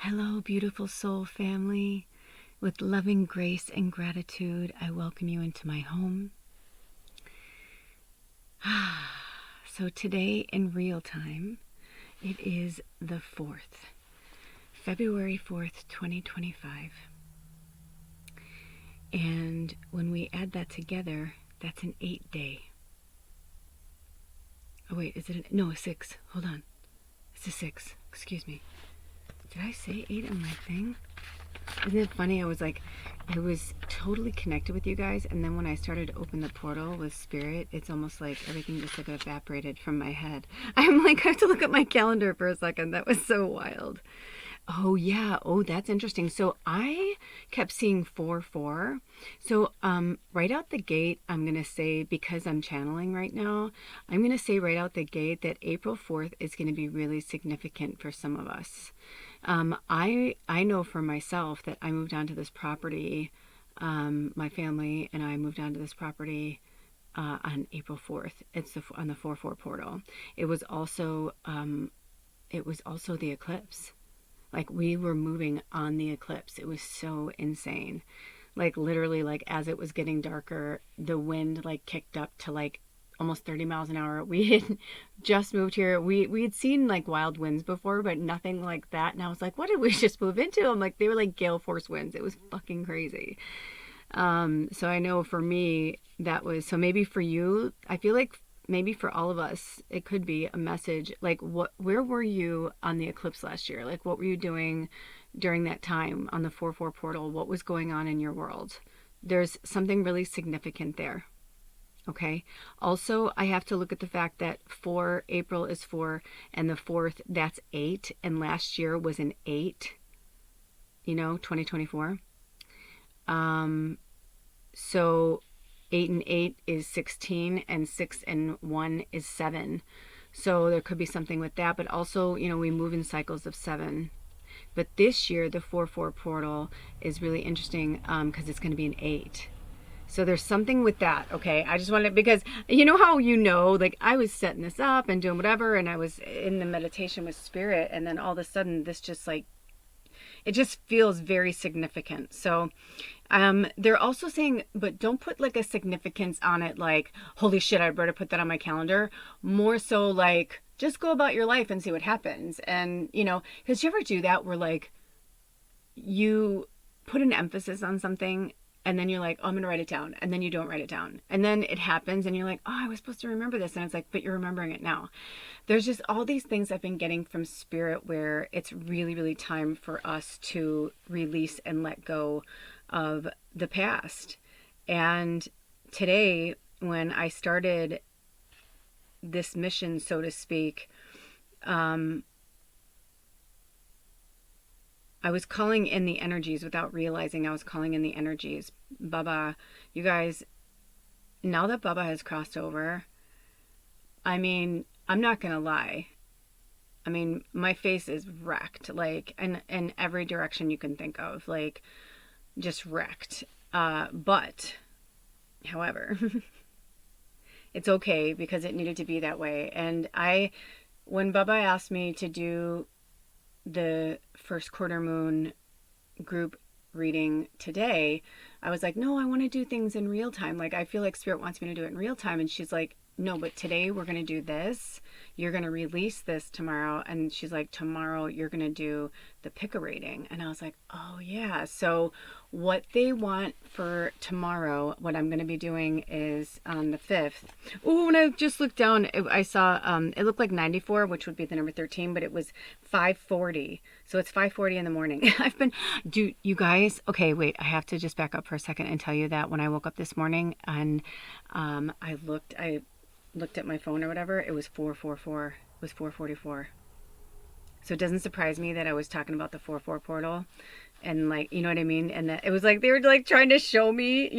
Hello, beautiful soul family. With loving grace and gratitude, I welcome you into my home. So today in real time, it is the 4th, February 4th, 2025. And when we add that together, that's an 8-day. Oh wait, is it no, a 6. Hold on. It's a 6. Excuse me. Did I say 8 on my thing? Isn't it funny? I was totally connected with you guys, and then when I started to open the portal with spirit, it's almost like everything just like evaporated from my head. I'm like, I have to look at my calendar for a second. That was so wild. Oh yeah. Oh, that's interesting. So I kept seeing 4-4. So right out the gate, I'm gonna say, because I'm channeling right now, I'm gonna say right out the gate that April 4th is gonna be really significant for some of us. I know for myself that I moved onto this property. My family and I moved onto this property on April 4th. It's on the 4-4 portal. It was also the eclipse. Like, we were moving on the eclipse. It was so insane. Like, literally, like, as it was getting darker, the wind like kicked up to like almost 30 miles an hour. We had just moved here. We had seen like wild winds before, but nothing like that. And I was like, what did we just move into? I'm like, they were like gale force winds. It was fucking crazy. So I know for me that was, so maybe for you, I feel like maybe for all of us, it could be a message. Like, where were you on the eclipse last year? Like, what were you doing during that time on the 4-4 portal? What was going on in your world? There's something really significant there. Okay. Also, I have to look at the fact that April is 4, and the 4th, that's 8. And last year was an 8, 2024. So 8 and 8 is 16, and 6 and 1 is 7. So there could be something with that. But also, we move in cycles of 7. But this year, the 4-4 portal is really interesting because it's going to be an 8. So there's something with that, okay? I just wanted, because you know how like I was setting this up and doing whatever, and I was in the meditation with spirit, and then all of a sudden this just like, it just feels very significant. So they're also saying, but don't put like a significance on it like, holy shit, I better put that on my calendar. More so like, just go about your life and see what happens. And, because you ever do that where like you put an emphasis on something, and then you're like, oh, I'm going to write it down. And then you don't write it down. And then it happens and you're like, oh, I was supposed to remember this. And it's like, but you're remembering it now. There's just all these things I've been getting from spirit where it's really, really time for us to release and let go of the past. And today, when I started this mission, so to speak, I was calling in the energies without realizing I was calling in the energies. Baba, you guys, now that Baba has crossed over, I mean, I'm not going to lie. I mean, my face is wrecked, like, in every direction you can think of, like, just wrecked. But, however, it's okay because it needed to be that way. And when Baba asked me to do the first Qtr Moon group reading today, I was like, no, I want to do things in real time. Like, I feel like spirit wants me to do it in real time. And she's like, no, but today we're going to do this. You're going to release this tomorrow. And she's like, tomorrow you're going to do the pick a rating. And I was like, oh yeah. So what they want for tomorrow, what I'm going to be doing is on the 5th. Oh, when I just looked down, I saw, it looked like 94, which would be the number 13, but it was 5:40. So it's 5:40 in the morning. You guys, okay, wait, I have to just back up for a second and tell you that when I woke up this morning and I looked at my phone or whatever, it was 444. It was 4:44. So it doesn't surprise me that I was talking about the 4-4 portal, and like, you know what I mean? And that it was like they were like trying to show me,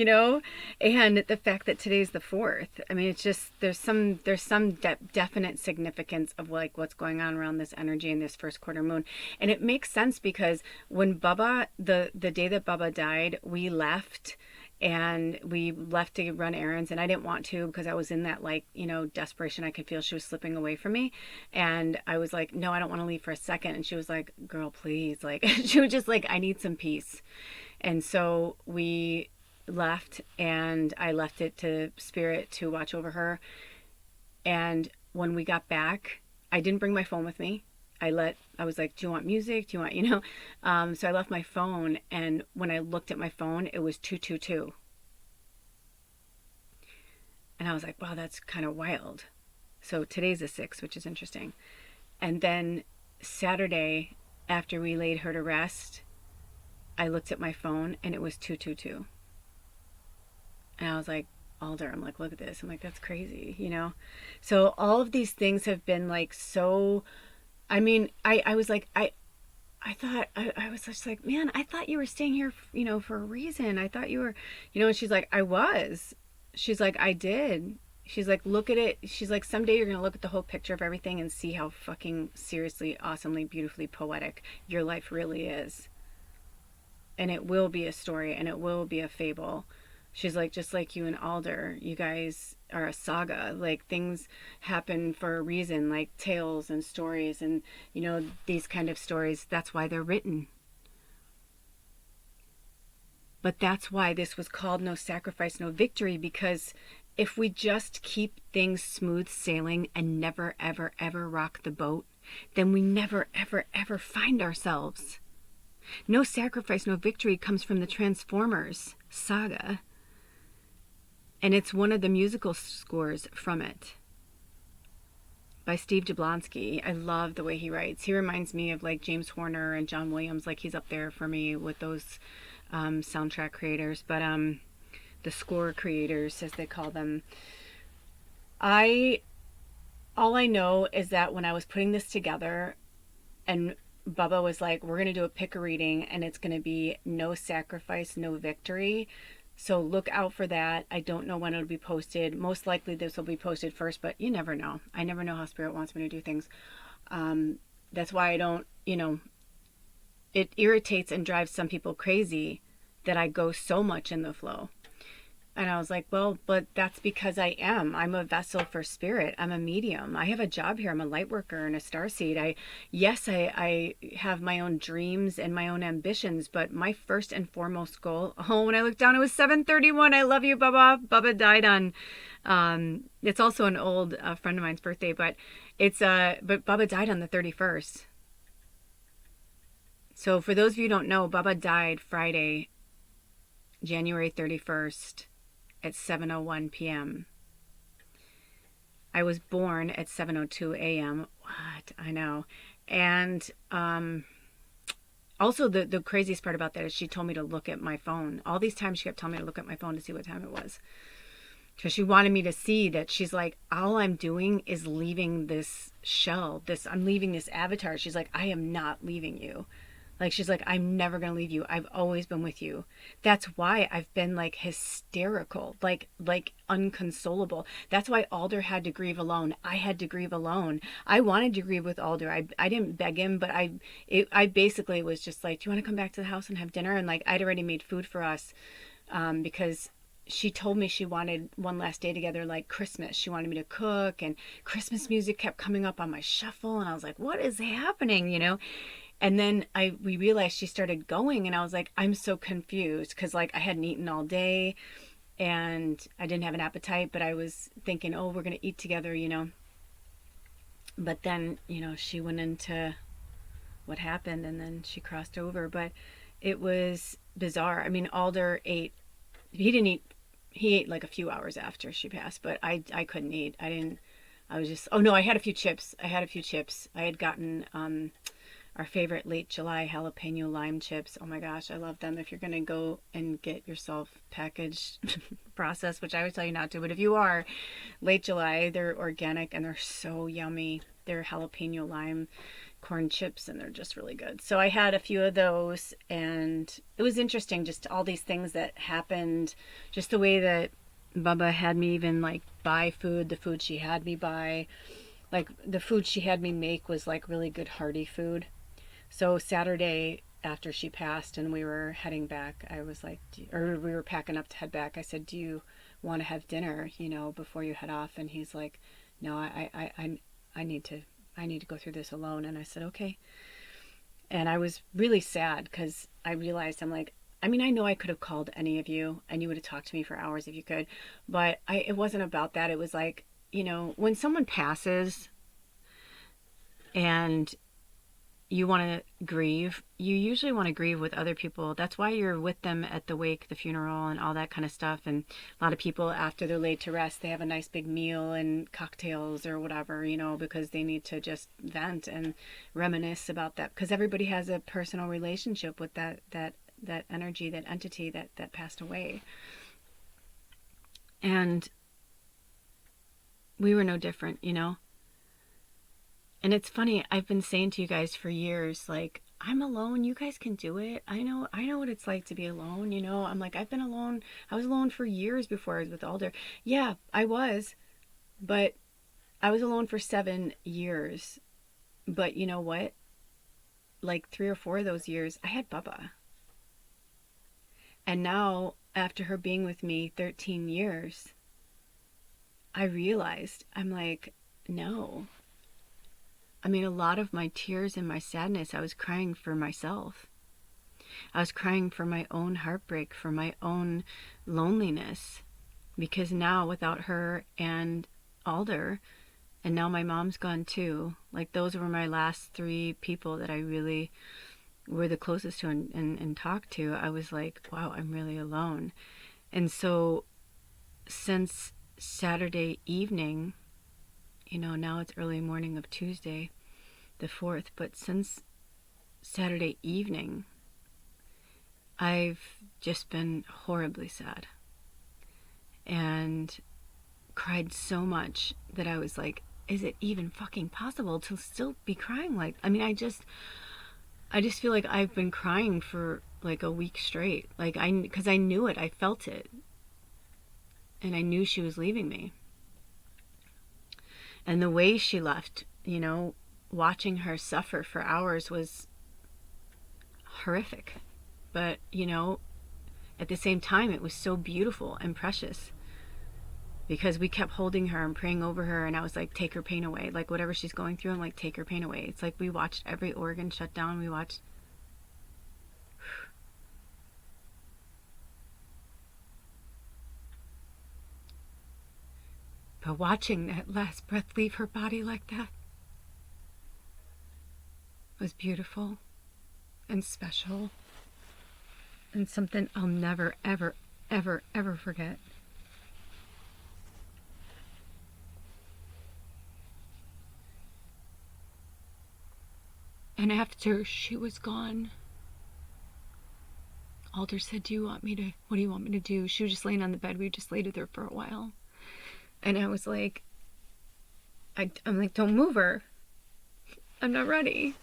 and the fact that today's the 4th. I mean, it's just, there's some definite significance of like what's going on around this energy in this first Qtr Moon. And it makes sense because when Baba, the day that Baba died, we left. and we left to run errands, and I didn't want to because I was in that, like, you know, desperation. I could feel she was slipping away from me, and I was like, no, I don't want to leave for a second. And she was like, girl, please, like, she was just like, I need some peace. And so we left, and I left it to Spirit to watch over her. And when we got back, I didn't bring my phone with me. I was like, do you want music? Do you want, you know? So I left my phone, and when I looked at my phone, it was 222. And I was like, wow, that's kind of wild. So today's the 6th, which is interesting. And then Saturday, after we laid her to rest, I looked at my phone, and it was 222. And I was like, Alder, I'm like, look at this. I'm like, that's crazy, you know? So all of these things have been like so, I mean, I was like, I thought, I was just like, man, I thought you were staying here, you know, for a reason. I thought you were, you know, and she's like, I was. She's like, I did. She's like, look at it. She's like, someday you're going to look at the whole picture of everything and see how fucking seriously, awesomely, beautifully poetic your life really is. And it will be a story, and it will be a fable. She's like, just like you and Alder, you guys are a saga. Like, things happen for a reason, like tales and stories, and, you know, these kind of stories. That's why they're written. But that's why this was called No Sacrifice, No Victory, because if we just keep things smooth sailing and never, ever, ever rock the boat, then we never, ever, ever find ourselves. No Sacrifice, No Victory comes from the Transformers saga. And it's one of the musical scores from it by Steve Jablonsky. I love the way he writes. He reminds me of like James Horner and John Williams. Like, he's up there for me with those soundtrack creators. But the score creators, as they call them. All I know is that when I was putting this together, and Bubba was like, we're going to do a pick a reading, and it's going to be No Sacrifice, No Victory. So look out for that. I don't know when it'll be posted. Most likely this will be posted first, but you never know. I never know how Spirit wants me to do things. That's why I don't, you know, it irritates and drives some people crazy that I go so much in the flow. And I was like, well, but that's because I'm a vessel for Spirit. I'm a medium. I have a job here. I'm a light worker and a starseed. I have my own dreams and my own ambitions, but my first and foremost goal, when I looked down, it was 7:31. I love you, Bubba. Bubba died on, it's also an old friend of mine's birthday, but but Bubba died on the 31st. So for those of you who don't know, Bubba died Friday, January 31st. At 7:01 p.m. I was born at 7:02 a.m. What? I know. And also the craziest part about that is she told me to look at my phone. All these times she kept telling me to look at my phone to see what time it was. Because she wanted me to see that. She's like, all I'm doing is leaving this shell. I'm leaving this avatar. She's like, I am not leaving you. Like, she's like, I'm never going to leave you. I've always been with you. That's why I've been like hysterical, like unconsolable. That's why Alder had to grieve alone. I had to grieve alone. I wanted to grieve with Alder. I didn't beg him, but I basically was just like, do you want to come back to the house and have dinner? And like, I'd already made food for us because she told me she wanted one last day together, like Christmas. She wanted me to cook, and Christmas music kept coming up on my shuffle. And I was like, what is happening? You know? And then we realized she started going, and I was like, I'm so confused because like I hadn't eaten all day and I didn't have an appetite, but I was thinking, oh, we're going to eat together, you know. But then, you know, she went into what happened, and then she crossed over. But it was bizarre. I mean, Alder ate, he ate like a few hours after she passed, but I couldn't eat. I was just, oh no, I had a few chips. I had gotten our favorite late July jalapeno lime chips. Oh my gosh, I love them. If you're going to go and get yourself packaged processed, which I would tell you not to, but if you are, late July, they're organic and they're so yummy. They're jalapeno lime corn chips and they're just really good. So I had a few of those, and it was interesting, just all these things that happened, just the way that Bubba had me even like buy food, the food she had me buy. Like the food she had me make was like really good hearty food. So Saturday after she passed and we were heading back, I was like, or we were packing up to head back. I said, "Do you want to have dinner, before you head off?" And he's like, "No, I need to, go through this alone." And I said, "Okay." And I was really sad because I realized, I'm like, I mean, I know I could have called any of you and you would have talked to me for hours if you could, but it wasn't about that. It was like, when someone passes and you want to grieve, you usually want to grieve with other people. That's why you're with them at the wake, the funeral, and all that kind of stuff. And a lot of people, after they're laid to rest, they have a nice big meal and cocktails or whatever, because they need to just vent and reminisce about that. Because everybody has a personal relationship with that energy, that entity that passed away. And we were no different, And it's funny, I've been saying to you guys for years, like, I'm alone, you guys can do it. I know what it's like to be alone, I'm like, I've been alone. I was alone for years before I was with Alder. Yeah, I was, but I was alone for 7 years. But you know what? Like 3 or 4 of those years, I had Bubba. And now, after her being with me 13 years, I realized, I'm like, no. I mean, a lot of my tears and my sadness, I was crying for myself. I was crying for my own heartbreak, for my own loneliness. Because now, without her and Alder, and now my mom's gone too, like those were my last 3 people that I really were the closest to and talked to. I was like, wow, I'm really alone. And so, since Saturday evening, now it's early morning of Tuesday, the 4th, but since Saturday evening, I've just been horribly sad and cried so much that I was like, is it even fucking possible to still be crying? Like, I mean, I just feel like I've been crying for like a week straight. Like, because I knew it, I felt it. And I knew she was leaving me. And the way she left, watching her suffer for hours was horrific. But, at the same time, it was so beautiful and precious. Because we kept holding her and praying over her, and I was like, take her pain away. Like, whatever she's going through, I'm like, take her pain away. It's like we watched every organ shut down. We watched... But watching that last breath leave her body like that was beautiful and special and something I'll never, ever, ever, ever forget. And after she was gone, Alder said, what do you want me to do? She was just laying on the bed. We just laid with her for a while. And I was like, I'm like, don't move her. I'm not ready.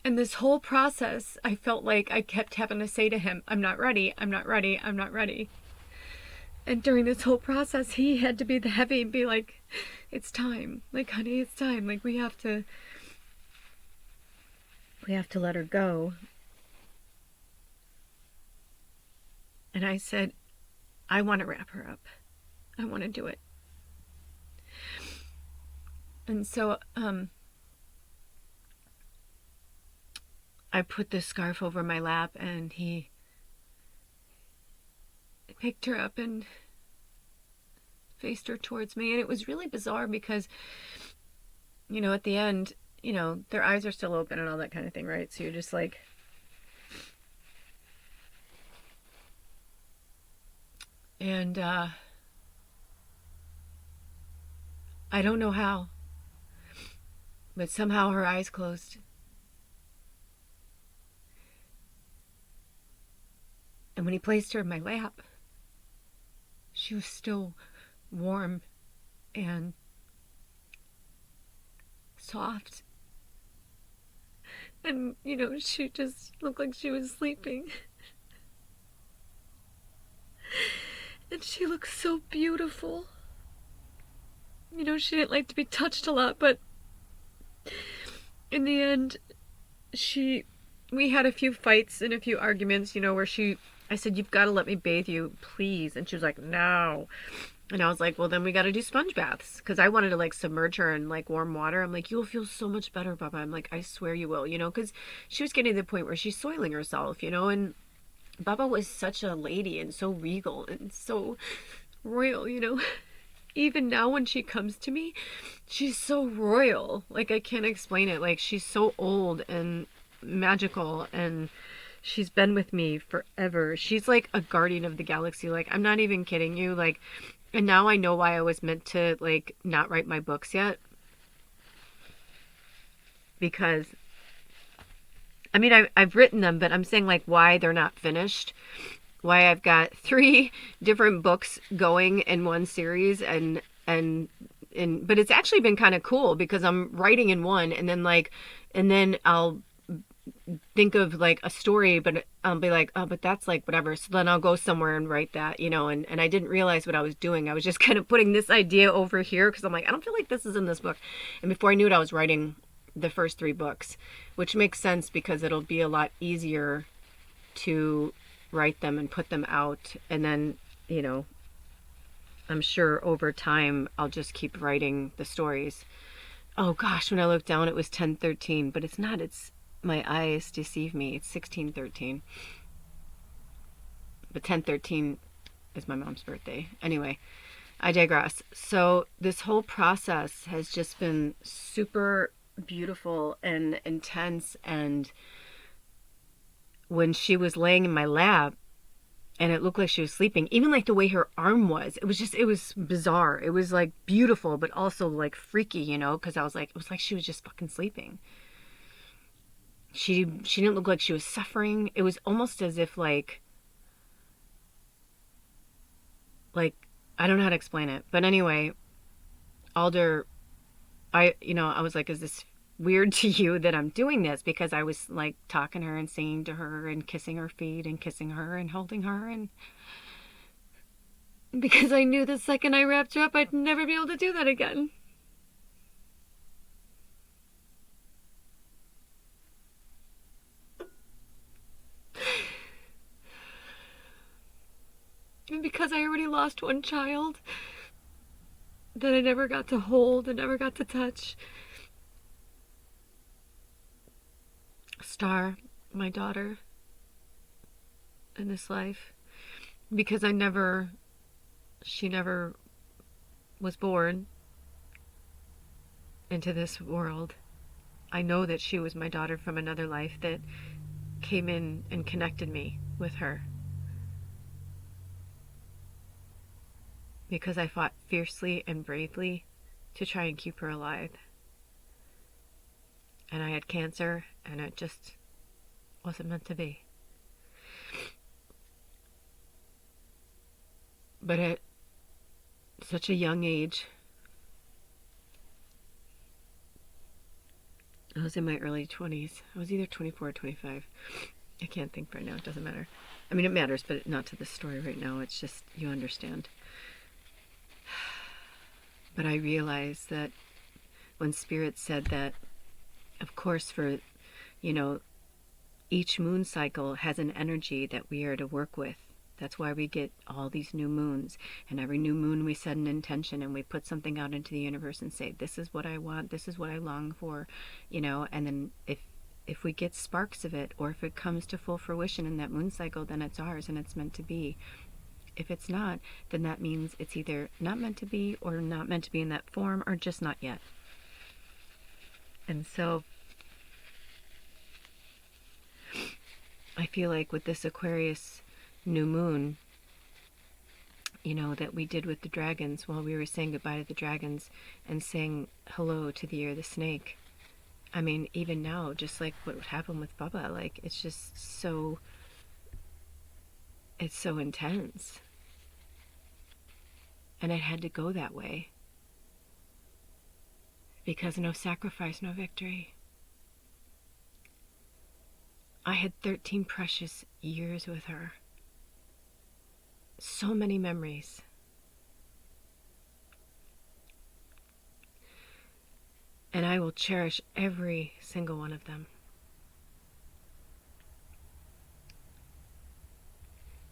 And this whole process, I felt like I kept having to say to him, I'm not ready, I'm not ready, I'm not ready. And during this whole process, he had to be the heavy and be like, it's time. Like, honey, it's time. Like, we have to let her go. And I said, I want to wrap her up. I want to do it. And so, I put this scarf over my lap, and he picked her up and faced her towards me. And it was really bizarre because, at the end, their eyes are still open and all that kind of thing, right? So you're just like... And I don't know how, but somehow her eyes closed. And when he placed her in my lap, she was still warm and soft. And, she just looked like she was sleeping. And she looked so beautiful. She didn't like to be touched a lot, but in the end, we had a few fights and a few arguments, where I said, "You've got to let me bathe you, please." And she was like, "No." And I was like, "Well, then we got to do sponge baths." Because I wanted to like submerge her in like warm water. I'm like, "You'll feel so much better, Baba." I'm like, "I swear you will," because she was getting to the point where she's soiling herself, and Baba was such a lady and so regal and so royal, Even now when she comes to me, she's so royal. Like, I can't explain it. Like, she's so old and magical, and she's been with me forever. She's like a guardian of the galaxy. Like, I'm not even kidding you. Like, and now I know why I was meant to like not write my books yet. Because I mean, I've written them, but I'm saying like why they're not finished. Why I've got 3 different books going in one series, but it's actually been kind of cool because I'm writing in one, and then I'll think of like a story, but I'll be like, oh, but that's like whatever. So then I'll go somewhere and write that, and I didn't realize what I was doing. I was just kind of putting this idea over here because I'm like, I don't feel like this is in this book. And before I knew it, I was writing the first 3 books, which makes sense because it'll be a lot easier to write them and put them out. And then, I'm sure over time I'll just keep writing the stories. Oh gosh, when I looked down, it was 10:13, but it's not. It's my eyes deceive me. It's 16:13. But 10:13 is my mom's birthday. Anyway, I digress. So this whole process has just been super beautiful and intense. And when she was laying in my lap and it looked like she was sleeping, even like the way her arm was, it was bizarre. It was like beautiful, but also like freaky, because I was like, it was like she was just fucking sleeping. She didn't look like she was suffering. It was almost as if like I don't know how to explain it. But anyway, Alder, I was like, is this weird to you that I'm doing this? Because I was like talking to her and singing to her and kissing her feet and kissing her and holding her, and because I knew the second I wrapped her up, I'd never be able to do that again. And because I already lost one child that I never got to hold and never got to touch. Star, my daughter, in this life. Because she never was born into this world. I know that she was my daughter from another life that came in and connected me with her. Because I fought fiercely and bravely to try and keep her alive. And I had cancer, and it just wasn't meant to be. But at such a young age, I was in my early 20s. I was either 24 or 25. I can't think right now. It doesn't matter. I mean, it matters, but not to this story right now. It's just, you understand. But I realized that when Spirit said that, of course, for, each moon cycle has an energy that we are to work with. That's why we get all these new moons. And every new moon we set an intention and we put something out into the universe and say, this is what I want, this is what I long for, and then if we get sparks of it, or if it comes to full fruition in that moon cycle, then it's ours and it's meant to be. If it's not, then that means it's either not meant to be or not meant to be in that form, or just not yet. And so I feel like with this Aquarius new moon, that we did with the dragons, while we were saying goodbye to the dragons and saying hello to the year of the snake. I mean, even now, just like what would happen with Bubba, like it's just so, it's so intense. And it had to go that way. Because no sacrifice, no victory. I had 13 precious years with her. So many memories. And I will cherish every single one of them.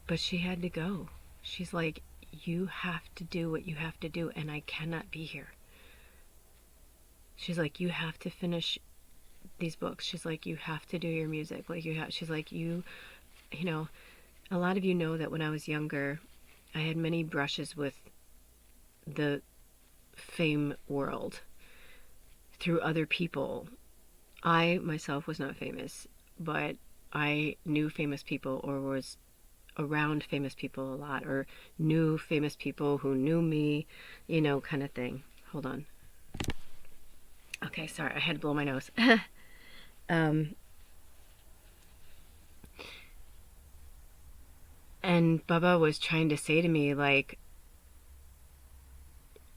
But she had to go. She's like, you have to do what you have to do, and I cannot be here. She's like, you have to finish these books. She's like, you have to do your music. Like, you have, she's like, you know, a lot of you know that when I was younger, I had many brushes with the fame world through other people. I myself was not famous, but I knew famous people or was around famous people a lot, or knew famous people who knew me, you know, kind of thing. Hold on. Okay, sorry, I had to blow my nose. And Bubba was trying to say to me, like,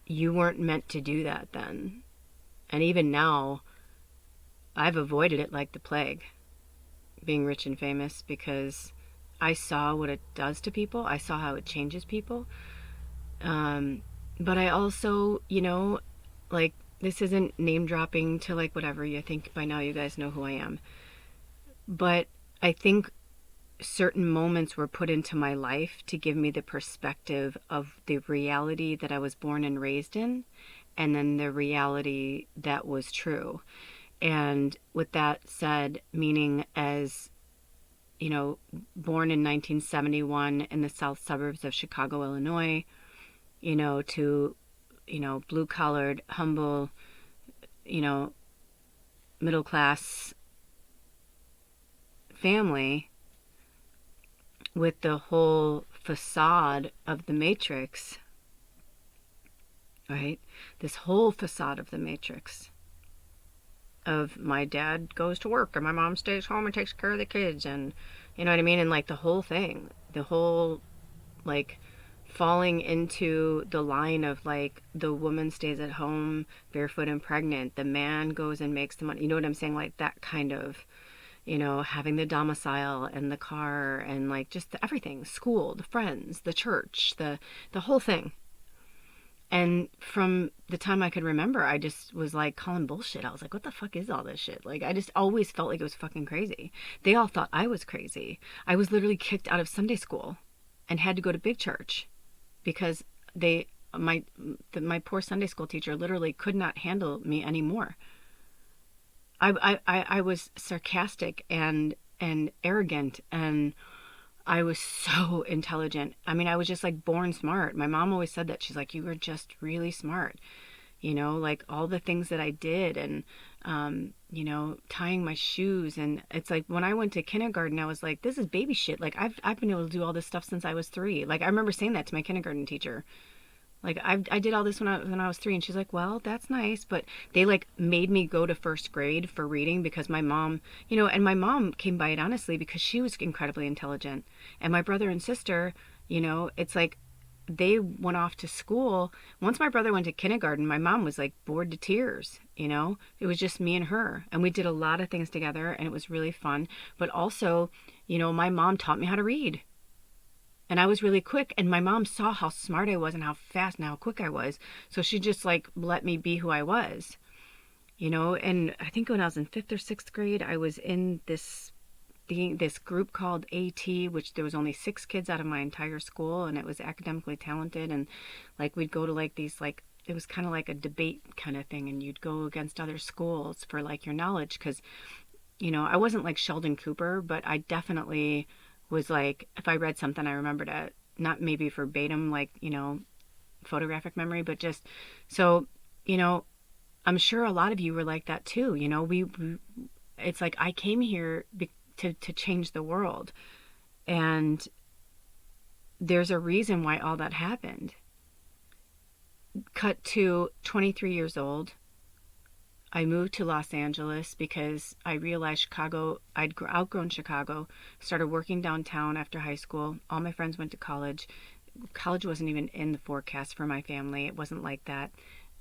you weren't meant to do that then. And even now, I've avoided it like the plague, being rich and famous, because I saw what it does to people. I saw how it changes people. But I also, you know, like, this isn't name dropping to like whatever. I think by now you guys know who I am. But I think certain moments were put into my life to give me the perspective of the reality that I was born and raised in, and then the reality that was true. And with that said, meaning as, you know, born in 1971 in the south suburbs of Chicago, Illinois, you know, to, you know, blue-collared, humble, you know, middle-class family with the whole facade of the Matrix, right? This whole facade of the Matrix of my dad goes to work and my mom stays home and takes care of the kids, and you know what I mean? And like the whole thing, the whole like falling into the line of like the woman stays at home barefoot and pregnant, the man goes and makes the money, you know what I'm saying? Like that kind of, you know, having the domicile and the car and like just everything, school, the friends, the church, the whole thing. And from the time I could remember, I just was like calling bullshit. I was like, what the fuck is all this shit? Like, I just always felt like it was fucking crazy. They all thought I was crazy. I was literally kicked out of Sunday school and had to go to big church because my poor Sunday school teacher literally could not handle me anymore. I was sarcastic and arrogant, and I was so intelligent. I mean, I was just like born smart. My mom always said that. She's like, you were just really smart. You know, like all the things that I did, and, you know, tying my shoes. And it's like when I went to kindergarten, I was like, this is baby shit. Like I've been able to do all this stuff since I was 3. Like I remember saying that to my kindergarten teacher. Like I did all this when I was 3, and she's like, well, that's nice, but they like made me go to first grade for reading because my mom, you know, and my mom came by it honestly because she was incredibly intelligent, and my brother and sister, you know, it's like they went off to school. Once my brother went to kindergarten, my mom was like bored to tears, you know. It was just me and her, and we did a lot of things together, and it was really fun. But also, you know, my mom taught me how to read. And I was really quick, and my mom saw how smart I was and how fast and how quick I was. So she just like let me be who I was, you know. And I think when I was in 5th or 6th grade, I was in this group called AT, which there was only 6 kids out of my entire school, and it was academically talented. And like we'd go to like these, like it was kind of like a debate kind of thing, and you'd go against other schools for like your knowledge, because, you know, I wasn't like Sheldon Cooper, but I definitely was like, if I read something, I remembered it, not maybe verbatim, like, you know, photographic memory, but just, so, you know, I'm sure a lot of you were like that too. You know, we it's like I came here to change the world, and there's a reason why all that happened. Cut to 23 years old. I moved to Los Angeles because I realized Chicago, I'd outgrown Chicago, started working downtown after high school. All my friends went to college. College wasn't even in the forecast for my family. It wasn't like that.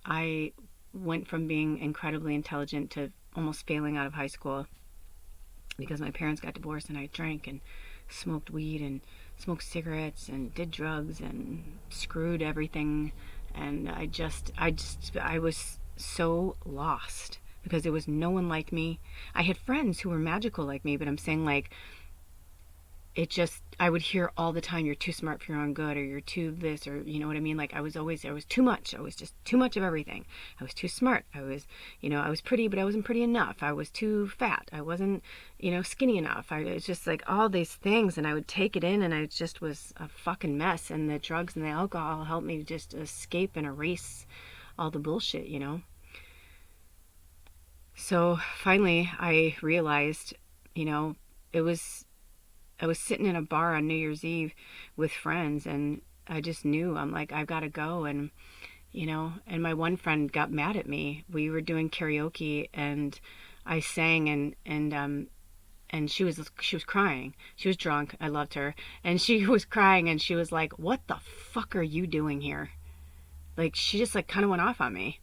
I went from being incredibly intelligent to almost failing out of high school because my parents got divorced, and I drank and smoked weed and smoked cigarettes and did drugs and screwed everything. And I was so lost because there was no one like me. I had friends who were magical like me, but I'm saying like it just, I would hear all the time, you're too smart for your own good, or you're too this, or you know what I mean? Like I was too much. I was just too much of everything. I was too smart. I was, I was pretty, but I wasn't pretty enough. I was too fat. I wasn't, skinny enough. It's just like all these things, and I would take it in, and I just was a fucking mess. And the drugs and the alcohol helped me just escape and erase all the bullshit, So finally I realized, it was, I was sitting in a bar on New Year's Eve with friends, and I just knew, I'm like, I've got to go. And, and my one friend got mad at me. We were doing karaoke, and I sang, and she was crying. She was drunk. I loved her. And she was crying, and she was like, what the fuck are you doing here? Like, she just like kind of went off on me.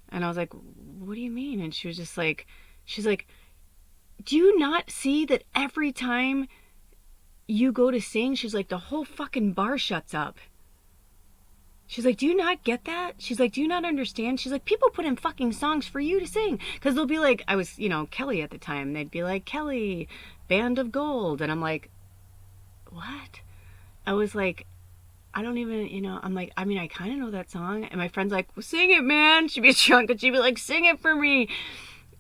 And I was like, what do you mean? And she was just like, she's like, do you not see that every time you go to sing, she's like, the whole fucking bar shuts up. She's like, do you not get that? She's like, do you not understand? She's like, people put in fucking songs for you to sing. Because they'll be like, I was, Kelly at the time. They'd be like, Kelly, Band of Gold. And I'm like, what? I was like, I don't even, I'm like, I mean, I kind of know that song. And my friend's like, well, sing it, man. She'd be drunk, and she'd be like, sing it for me.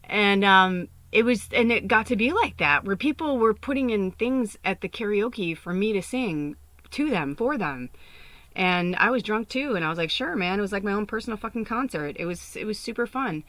And it got to be like that, where people were putting in things at the karaoke for me to sing to them, for them. And I was drunk too, and I was like, sure, man. It was like my own personal fucking concert. It was super fun.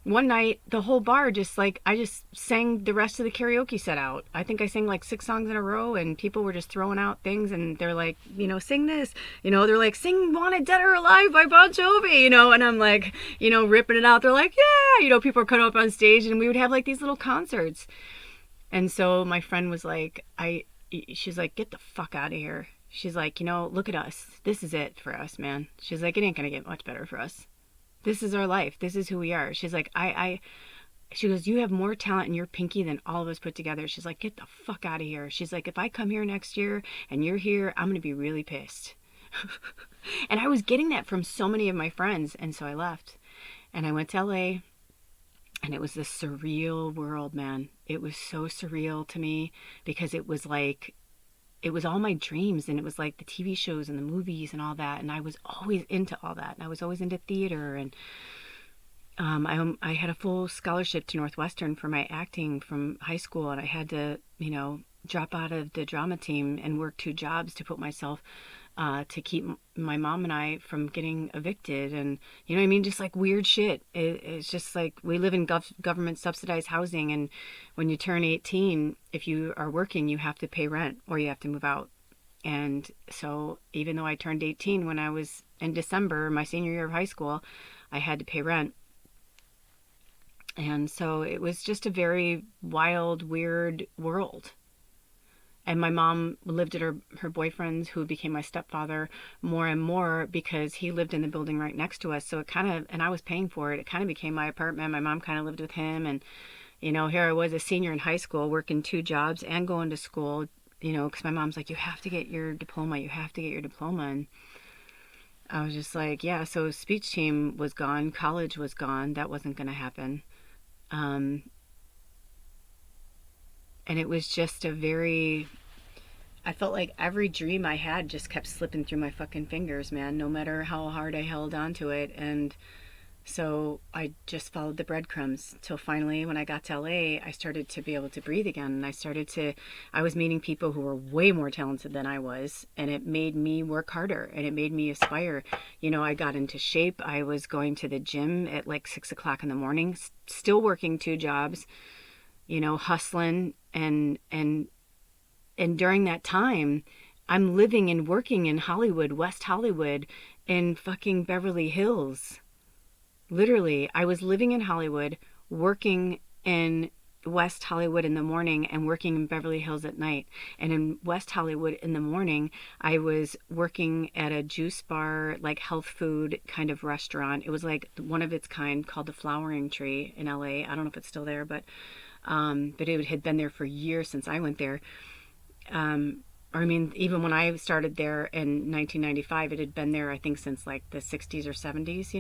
One night, the whole bar just like, I just sang the rest of the karaoke set out. I think I sang like 6 songs in a row, and people were just throwing out things, and they're like, sing this. They're like, sing Wanted Dead or Alive by Bon Jovi, and I'm like, ripping it out. They're like, yeah, people are coming up on stage, and we would have like these little concerts. And so my friend was like, she's like, get the fuck out of here. She's like, look at us. This is it for us, man. She's like, it ain't gonna get much better for us. This is our life. This is who we are. She's like, she goes, you have more talent in your pinky than all of us put together. She's like, get the fuck out of here. She's like, if I come here next year and you're here, I'm going to be really pissed. And I was getting that from so many of my friends. And so I left, and I went to LA, and it was this surreal world, man. It was so surreal to me, because it was like, it was all my dreams, and it was like the TV shows and the movies and all that, and I was always into all that, and I was always into theater, and I had a full scholarship to Northwestern for my acting from high school, and I had to, drop out of the drama team and work 2 jobs to put myself to keep my mom and I from getting evicted, and just like weird shit. It's just like, we live in government subsidized housing, and when you turn 18, if you are working, you have to pay rent or you have to move out. And so even though I turned 18 when I was in December, my senior year of high school, I had to pay rent. And so it was just a very wild, weird world. And my mom lived at her boyfriend's, who became my stepfather, more and more, because he lived in the building right next to us. So it kind of, and I was paying for it, it kind of became my apartment. My mom kind of lived with him. And, here I was, a senior in high school, working 2 jobs and going to school, because my mom's like, you have to get your diploma. You have to get your diploma. And I was just like, yeah. So speech team was gone. College was gone. That wasn't going to happen. And it was just I felt like every dream I had just kept slipping through my fucking fingers, man, no matter how hard I held onto it. And so I just followed the breadcrumbs till finally, when I got to LA, I started to be able to breathe again. And I was meeting people who were way more talented than I was, and it made me work harder, and it made me aspire. I got into shape. I was going to the gym at like 6 o'clock in the morning, still working 2 jobs, hustling, and during that time, I'm living and working in Hollywood, West Hollywood, in fucking Beverly Hills. Literally, I was living in Hollywood, working in West Hollywood in the morning, and working in Beverly Hills at night. And in West Hollywood in the morning, I was working at a juice bar, like health food kind of restaurant. It was like one of its kind, called the Flowering Tree in LA. I don't know if it's still there, but it had been there for years since I went there. Even when I started there in 1995, it had been there, I think, since like the 60s or 70s,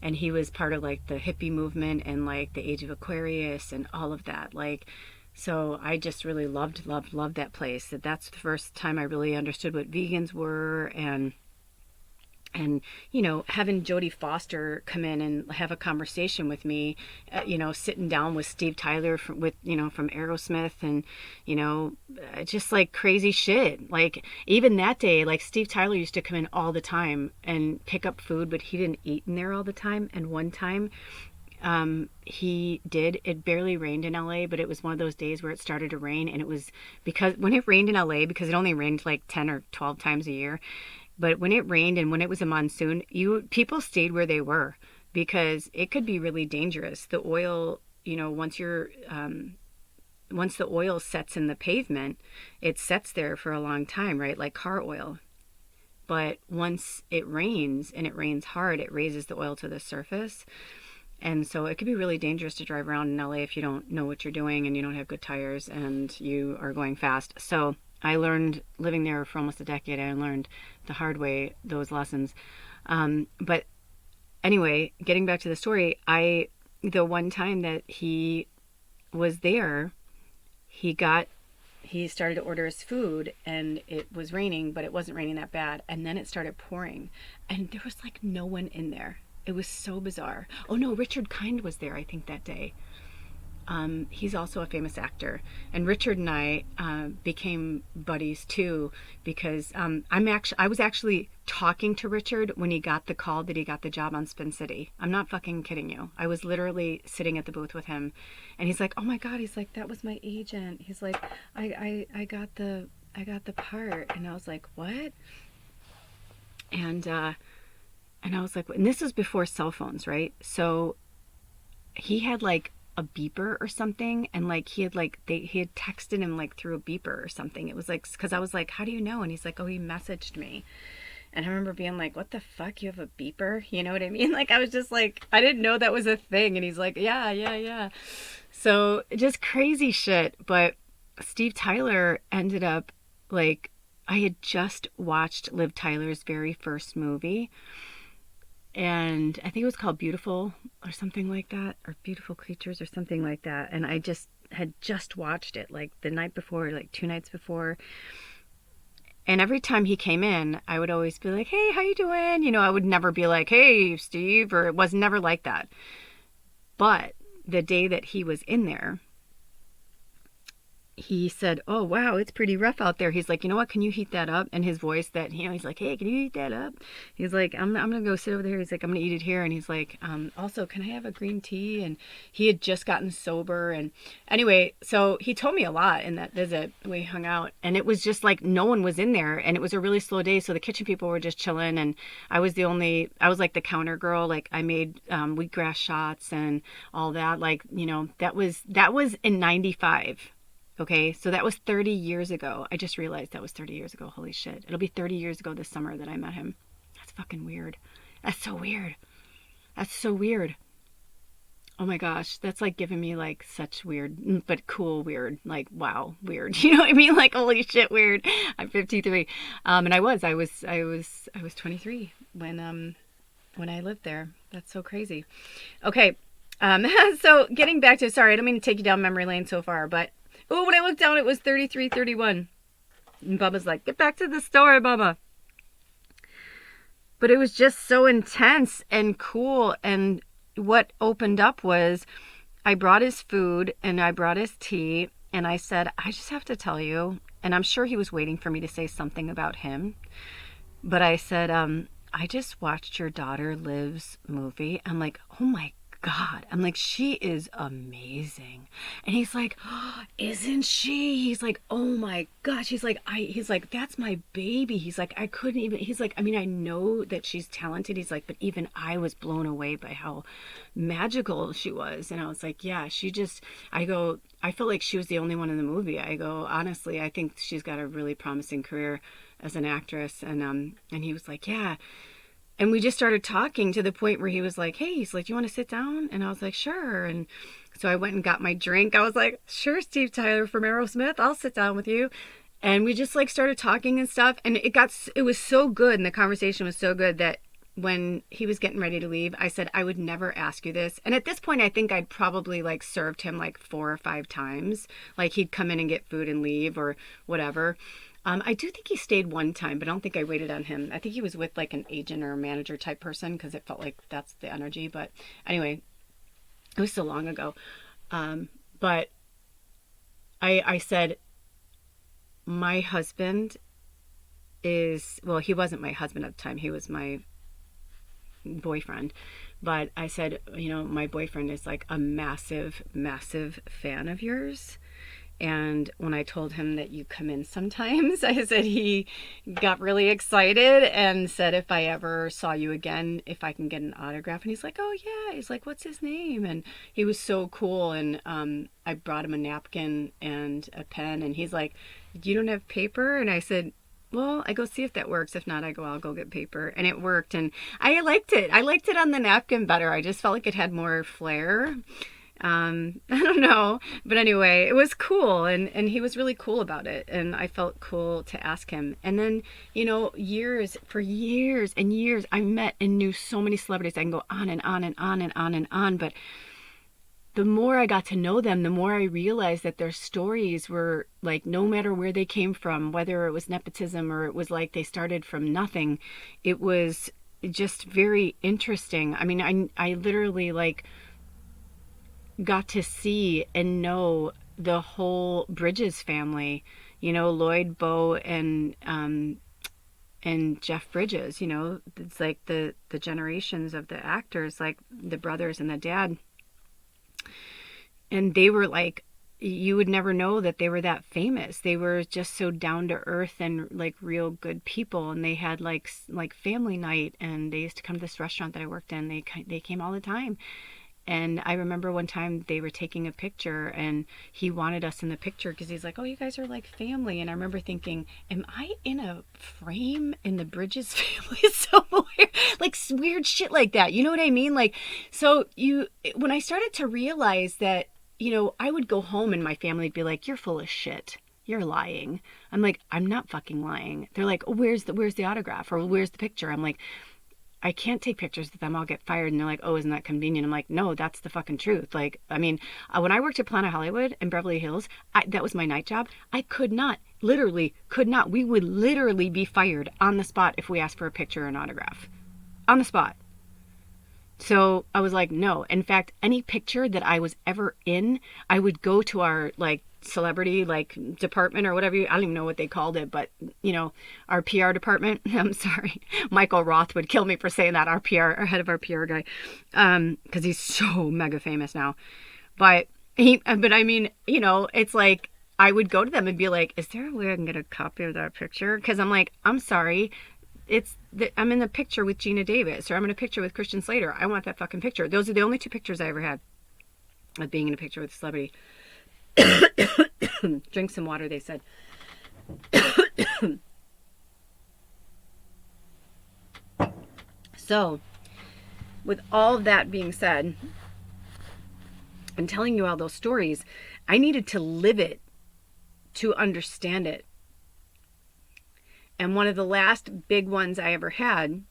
and he was part of like the hippie movement and like the age of Aquarius and all of that. Like, so I just really loved that place. That's the first time I really understood what vegans were. And you know, having Jodie Foster come in and have a conversation with me, you know, sitting down with Steve Tyler from Aerosmith, and you know, just like crazy shit. Like even that day, like Steve Tyler used to come in all the time and pick up food, but he didn't eat in there all the time. And one time he did. It barely rained in LA, but it was one of those days where it started to rain, and it was because when it rained in LA, because it only rained like 10 or 12 times a year. But when it rained and when it was a monsoon, people stayed where they were, because it could be really dangerous. The oil, you know, once the oil sets in the pavement, it sets there for a long time, right? Like car oil. But once it rains, and it rains hard, it raises the oil to the surface. And so it could be really dangerous to drive around in LA if you don't know what you're doing and you don't have good tires and you are going fast. So I learned, living there for almost a decade, I learned the hard way those lessons. But anyway, getting back to the story, the one time that he was there, he started to order his food, and it was raining, but it wasn't raining that bad. And then it started pouring, and there was like no one in there. It was so bizarre. Oh no, Richard Kind was there, I think, that day. He's also a famous actor, and Richard and I became buddies too, because I was actually talking to Richard when he got the call that he got the job on Spin City. I'm not fucking kidding you. I was literally sitting at the booth with him, and he's like, "Oh my God," he's like, "that was my agent." He's like, I got the part," and I was like, "What?" And I was like, and this was before cell phones, right? So he had like a beeper or something, and like he had texted him like through a beeper or something. It was like, because I was like, "How do you know?" And he's like, "Oh, he messaged me." And I remember being like, "What the fuck, you have a beeper?" You know what I mean? Like I was just like, I didn't know that was a thing. And he's like, yeah. So just crazy shit. But Steve Tyler ended up, like, I had just watched Liv Tyler's very first movie, and I think it was called Beautiful or something like that, or Beautiful Creatures or something like that. And I had just watched it like the night before, like 2 nights before. And every time he came in, I would always be like, "Hey, how you doing?" You know, I would never be like, "Hey, Steve," or it was never like that. But the day that he was in there, he said, "Oh, wow, it's pretty rough out there." He's like, "You know what? Can you heat that up?" And his voice that, you know, he's like, "Hey, can you heat that up?" He's like, I'm going to go sit over there. He's like, "I'm going to eat it here." And he's like, "Also, can I have a green tea?" And he had just gotten sober. And anyway, so he told me a lot in that visit. We hung out, and it was just like no one was in there, and it was a really slow day. So the kitchen people were just chilling, and I was like the counter girl. Like I made wheatgrass shots and all that. Like, you know, that was in 95. Okay, so that was 30 years ago. I just realized that was 30 years ago. Holy shit. It'll be 30 years ago this summer that I met him. That's fucking weird. That's so weird. That's so weird. Oh my gosh. That's like giving me like such weird, but cool weird. Like, wow, weird. You know what I mean? Like, holy shit, weird. I'm 53. And I was 23 when I lived there. That's so crazy. Okay. So getting back to, sorry, I don't mean to take you down memory lane so far, but oh, when I looked down, it was 33:31. And Bubba's like, "Get back to the story, Bubba." But it was just so intense and cool. And what opened up was I brought his food and I brought his tea. And I said, "I just have to tell you." And I'm sure he was waiting for me to say something about him. But I said, "I just watched your daughter Liv's movie." I'm like, "Oh my God." I'm like, "She is amazing." And he's like, "Oh, isn't she?" He's like, "Oh my gosh." He's like, "That's my baby." He's like, "I couldn't even," he's like, "I mean, I know that she's talented." He's like, "But even I was blown away by how magical she was." And I was like, "Yeah, I felt like she was the only one in the movie." I go, "Honestly, I think she's got a really promising career as an actress." And he was like, "Yeah." And we just started talking to the point where he was like, "Hey," he's like, "Do you want to sit down?" And I was like, "Sure." And so I went and got my drink. I was like, "Sure, Steve Tyler from Aerosmith, I'll sit down with you." And we just like started talking and stuff. And it was so good. And the conversation was so good that when he was getting ready to leave, I said, I would never ask you this. And at this point, I think I'd probably like served him like 4 or 5 times. Like he'd come in and get food and leave or whatever. I do think he stayed one time, but I don't think I waited on him. I think he was with like an agent or a manager type person because it felt like that's the energy. But anyway, it was so long ago. But I said, my husband is, well, he wasn't my husband at the time. He was my boyfriend. But I said, you know, my boyfriend is like a massive, massive fan of yours. And when I told him that you come in sometimes, I said he got really excited and said if I ever saw you again, if I can get an autograph. And he's like, oh yeah. He's like, what's his name? And he was so cool. And I brought him a napkin and a pen. And he's like, you don't have paper? And I said, well, I go see if that works. If not, I'll go get paper. And it worked. And I liked it. I liked it on the napkin better. I just felt like it had more flair. I don't know, but anyway, it was cool, and he was really cool about it, and I felt cool to ask him. And then, you know, for years and years, I met and knew so many celebrities. I can go on and on and on and on and on, but the more I got to know them, the more I realized that their stories were like, no matter where they came from, whether it was nepotism or it was like they started from nothing, it was just very interesting. I mean, I literally like got to see and know the whole Bridges family, you know, Lloyd, Bo, and Jeff Bridges. You know, it's like the generations of the actors, like the brothers and the dad, and they were like, you would never know that they were that famous. They were just so down to earth and like real good people, and they had like family night, and they used to come to this restaurant that I worked in. They came all the time. And I remember one time they were taking a picture and he wanted us in the picture because he's like, oh, you guys are like family. And I remember thinking, am I in a frame in the Bridges family somewhere? Like weird shit like that. You know what I mean? Like, so when I started to realize that, you know, I would go home and my family would be like, you're full of shit. You're lying. I'm like, I'm not fucking lying. They're like, oh, where's the autograph? Or where's the picture? I'm like, I can't take pictures with them. I'll get fired. And they're like, oh, isn't that convenient? I'm like, no, that's the fucking truth. Like, I mean, when I worked at Planet Hollywood in Beverly Hills, that was my night job. I literally could not. We would literally be fired on the spot if we asked for a picture or an autograph. On the spot. So I was like, no. In fact, any picture that I was ever in, I would go to our like celebrity like department or whatever. I don't even know what they called it, but you know, our PR department. I'm sorry, Michael Roth would kill me for saying that. Our head of our PR guy, because he's so mega famous now. But I mean, you know, it's like I would go to them and be like, is there a way I can get a copy of that picture? Because I'm like, I'm sorry. I'm in the picture with Gina Davis, or I'm in a picture with Christian Slater. I want that fucking picture. Those are the only 2 pictures I ever had of being in a picture with a celebrity. Drink some water, they said. So, with all of that being said, and telling you all those stories, I needed to live it to understand it. And one of the last big ones I ever had,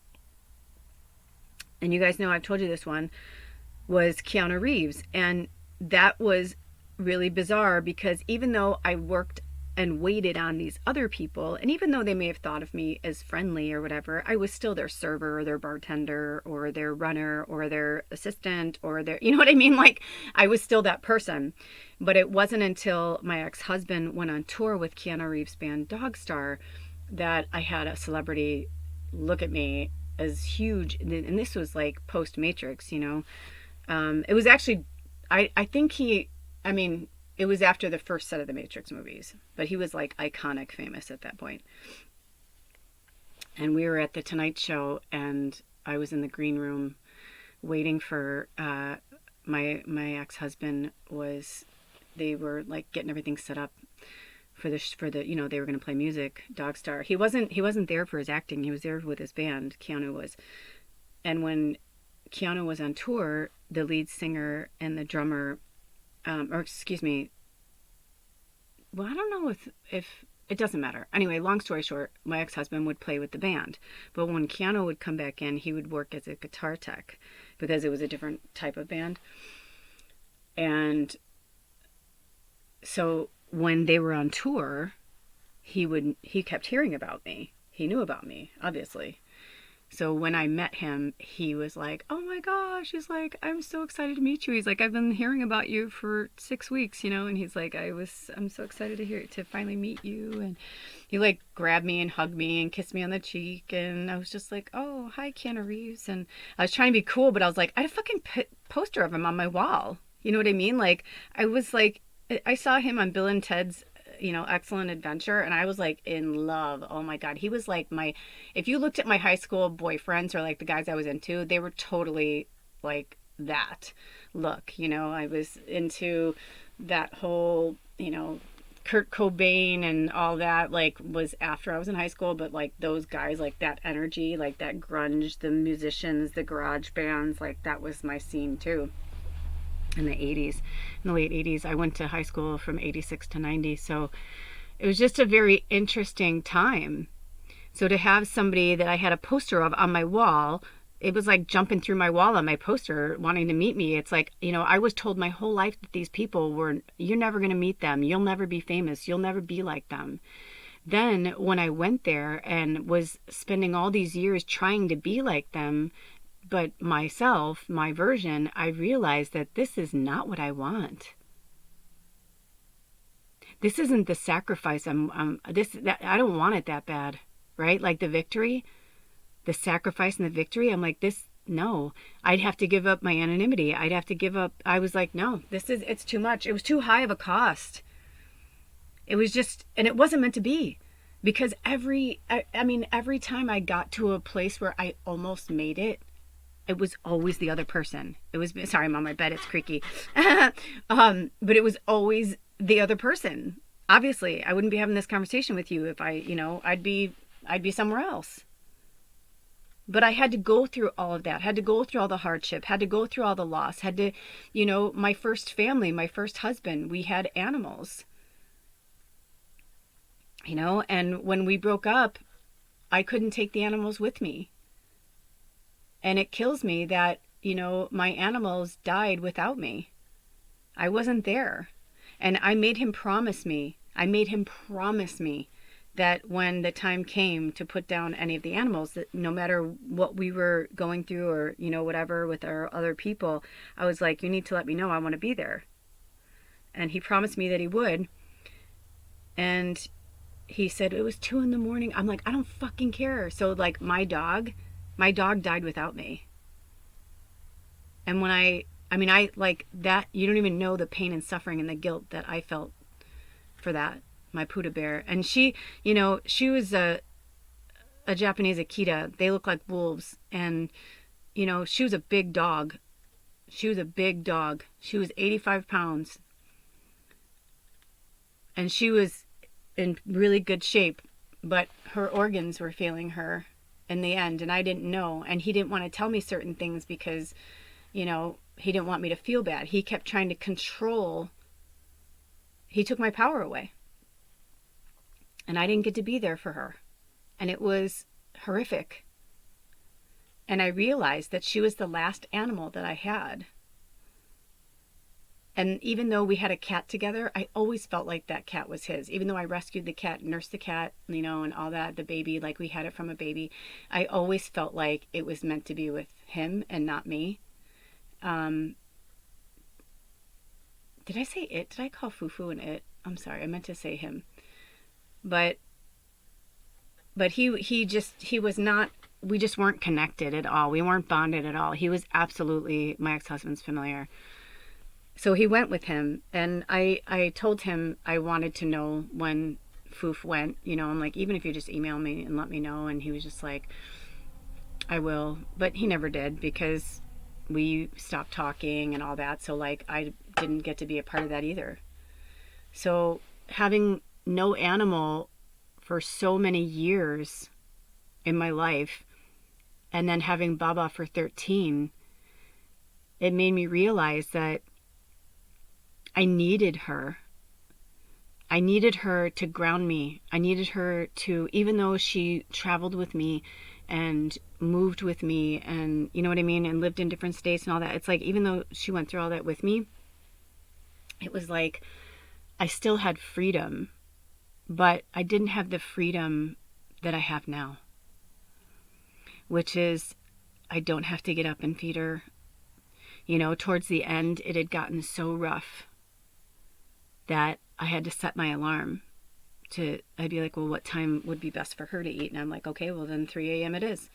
and you guys know I've told you this one, was Keanu Reeves. And that was really bizarre because even though I worked and waited on these other people, and even though they may have thought of me as friendly or whatever, I was still their server or their bartender or their runner or their assistant or their, you know what I mean? Like, I was still that person. But it wasn't until my ex-husband went on tour with Keanu Reeves' band Dogstar that I had a celebrity look at me as huge. And this was like post-Matrix, you know. It was actually, I think it was after the first set of the Matrix movies, but he was like iconic famous at that point. And we were at the Tonight Show, and I was in the green room waiting for my ex-husband. They were like getting everything set up for the you know, they were going to play music, Dogstar. He wasn't there for his acting. He was there with his band. Keanu was. And when Keanu was on tour, the lead singer and the drummer, well, I don't know if it doesn't matter. Anyway, long story short, my ex-husband would play with the band. But when Keanu would come back in, he would work as a guitar tech because it was a different type of band. And so when they were on tour, he kept hearing about me. He knew about me, obviously. So when I met him, he was like, "Oh my gosh," he's like, "I'm so excited to meet you." He's like, "I've been hearing about you for 6 weeks, you know," and he's like, I'm so excited to finally meet you. And he like grabbed me and hugged me and kissed me on the cheek. And I was just like, "Oh, hi, Keanu Reeves." And I was trying to be cool, but I was like, I had a fucking poster of him on my wall. You know what I mean? Like, I was like, I saw him on Bill and Ted's, Excellent Adventure, and I was like in love. Oh my God. He was like if you looked at my high school boyfriends or like the guys I was into, they were totally like that look. I was into that whole, Kurt Cobain and all that, like, was after I was in high school, but like those guys, like that energy, like that grunge, the musicians, the garage bands, like that was my scene too. In the 80s, in the late 80s. I went to high school from 86 to 90. So it was just a very interesting time. So to have somebody that I had a poster of on my wall, it was like jumping through my wall on my poster wanting to meet me. It's like, I was told my whole life that these people you're never going to meet them. You'll never be famous. You'll never be like them. Then when I went there and was spending all these years trying to be like them, but myself, my version, I realized that this is not what I want. This isn't the sacrifice. I don't want it that bad, right? Like the victory, the sacrifice and the victory. I'm like, no, I'd have to give up my anonymity. I'd have to give up. I was like, no, it's too much. It was too high of a cost. It was just, and it wasn't meant to be, because every time I got to a place where I almost made it, it was always the other person. Sorry, I'm on my bed, it's creaky. But it was always the other person. Obviously, I wouldn't be having this conversation with you if I'd be somewhere else. But I had to go through all of that, had to go through all the hardship, had to go through all the loss, had to, my first family, my first husband, we had animals. And when we broke up, I couldn't take the animals with me. And it kills me that, my animals died without me. I wasn't there. And I made him promise me that when the time came to put down any of the animals, that no matter what we were going through or, whatever with our other people, I was like, you need to let me know. I want to be there. And he promised me that he would. And he said it was 2 a.m. I'm like, I don't fucking care. So like my dog died without me. And when I like that, you don't even know the pain and suffering and the guilt that I felt for that, my Puda bear. And she was a Japanese Akita. They look like wolves. And, she was a big dog. She was 85 pounds. And she was in really good shape, but her organs were failing her in the end, and I didn't know. And he didn't want to tell me certain things because, he didn't want me to feel bad. He kept trying to control. He took my power away. And I didn't get to be there for her. And it was horrific. And I realized that she was the last animal that I had. And even though we had a cat together, I always felt like that cat was his. Even though I rescued the cat, nursed the cat, and all that, the baby, like we had it from a baby, I always felt like it was meant to be with him and not me. Did I say it? Did I call Fufu an it? I'm sorry, I meant to say him. But he was not, we just weren't connected at all. We weren't bonded at all. He was absolutely my ex-husband's familiar. So he went with him, and I told him I wanted to know when Foof went. I'm like, even if you just email me and let me know. And he was just like, I will. But he never did, because we stopped talking and all that. So like, I didn't get to be a part of that either. So having no animal for so many years in my life, and then having Baba for 13, it made me realize that I needed her. I needed her to ground me. I needed her to, even though she traveled with me and moved with me and, you know what I mean, and lived in different states and all that. It's like, even though she went through all that with me, it was like I still had freedom, but I didn't have the freedom that I have now, which is I don't have to get up and feed her. You know, towards the end, it had gotten so rough that I had to set my alarm I'd be like, well, what time would be best for her to eat? And I'm like, okay, well then 3 a.m. it is.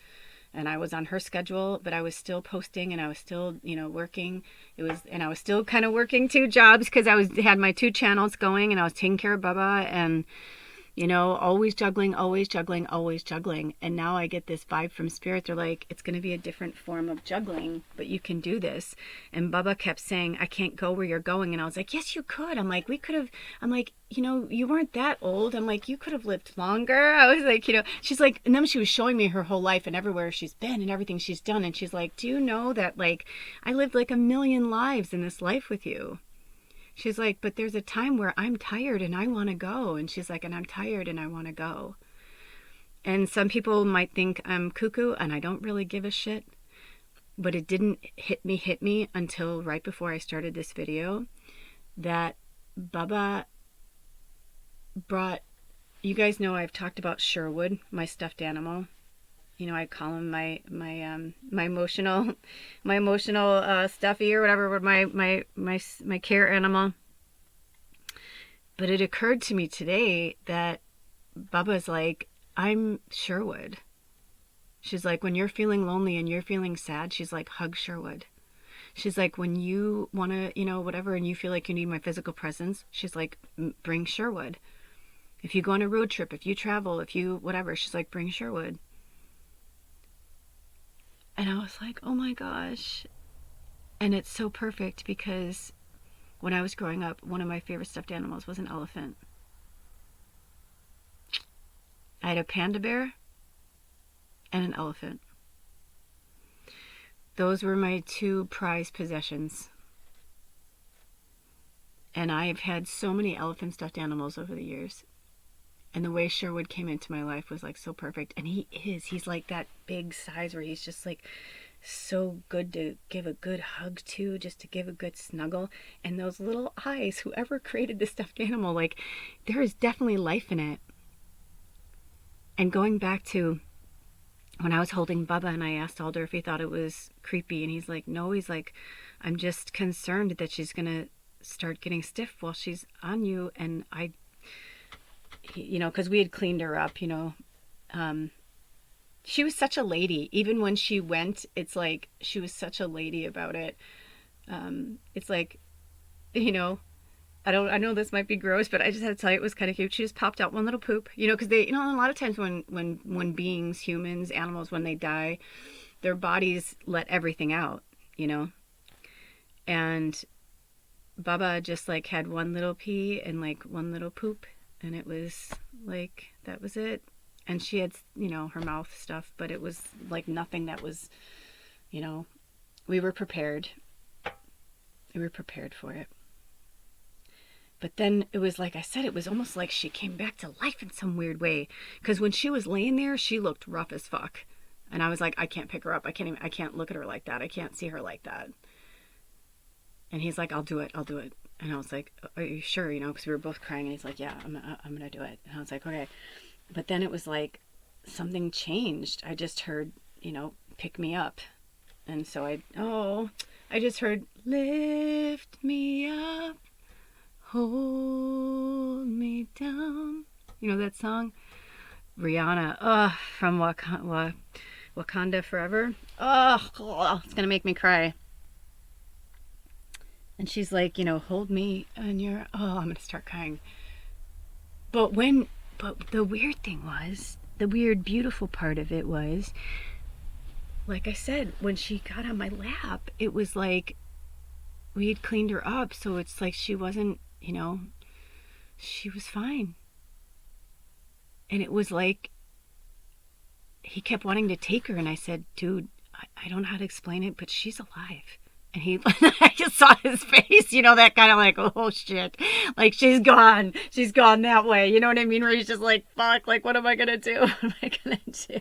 And I was on her schedule, but I was still posting and I was still, you know, working. And I was still kind of working 2 jobs because had my 2 channels going and I was taking care of Bubba and, you know, always juggling, always juggling, always juggling. And now I get this vibe from Spirit. They're like, it's going to be a different form of juggling, but you can do this. And Bubba kept saying, I can't go where you're going. And I was like, yes, you could. I'm like, I'm like, you know, you weren't that old. I'm like, you could have lived longer. I was like, you know, she's like, and then she was showing me her whole life and everywhere she's been and everything she's done. And she's like, do you know that, like, I lived like 1,000,000 lives in this life with you? She's like, but there's a time where I'm tired and I want to go. And she's like, and I'm tired and I want to go. And some people might think I'm cuckoo and I don't really give a shit. But it didn't hit me until right before I started this video that Bubba brought, you guys know I've talked about Sherwood, my stuffed animal. You know, I call him my emotional stuffy or whatever, my care animal. But it occurred to me today that Bubba's like, I'm Sherwood. She's like, when you're feeling lonely and you're feeling sad, she's like, hug Sherwood. She's like, when you want to, you know, whatever, and you feel like you need my physical presence, she's like, bring Sherwood. If you go on a road trip, if you travel, if you whatever, she's like, bring Sherwood. And I was like, oh my gosh. And it's so perfect because when I was growing up, one of my favorite stuffed animals was an elephant. I had a panda bear and an elephant. Those were my 2 prized possessions. And I've had so many elephant stuffed animals over the years. And the way Sherwood came into my life was like so perfect. And he's like that big size where he's just like so good to give a good hug to, just to give a good snuggle. And those little eyes, whoever created this stuffed animal, like there is definitely life in it. And going back to when I was holding Bubba and I asked Alder if he thought it was creepy. And he's like, no, he's like, I'm just concerned that she's going to start getting stiff while she's on you. And you know, because we had cleaned her up, you know. She was such a lady. Even when she went, it's like she was such a lady about it. It's like, you know, I know this might be gross, but I just had to tell you it was kind of cute. She just popped out one little poop, you know, because they, you know, a lot of times when beings, humans, animals, when they die, their bodies let everything out, you know. And Bubba just like had one little pee and like one little poop. And it was like, that was it. And she had, you know, her mouth stuff, but it was like nothing that was, you know, we were prepared. We were prepared for it. But then it was like I said, it was almost like she came back to life in some weird way. Because when she was laying there, she looked rough as fuck. And I was like, I can't pick her up. I can't look at her like that. I can't see her like that. And he's like, I'll do it. And I was like, are you sure? You know, because we were both crying. And he's like, yeah, I'm going to do it. And I was like, okay. But then it was like something changed. I just heard, you know, pick me up. And so I just heard, lift me up, hold me down. You know that song? Rihanna, from Wakanda Forever. It's going to make me cry. And she's like, you know, hold me and I'm going to start crying. But the weird thing was, the weird, beautiful part of it was, like I said, when she got on my lap, it was like we had cleaned her up. So it's like she wasn't, you know, she was fine. And it was like, he kept wanting to take her. And I said, dude, I don't know how to explain it, but she's alive. And he, I just saw his face, you know, that kind of like, oh shit, like she's gone that way. You know what I mean? Where he's just like, fuck, like, what am I going to do? What am I going to do?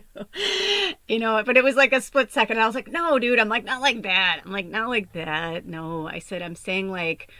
You know, but it was like a split second. I was like, no, dude, I'm like, not like that. I'm like, not like that. No, I said, I'm saying like,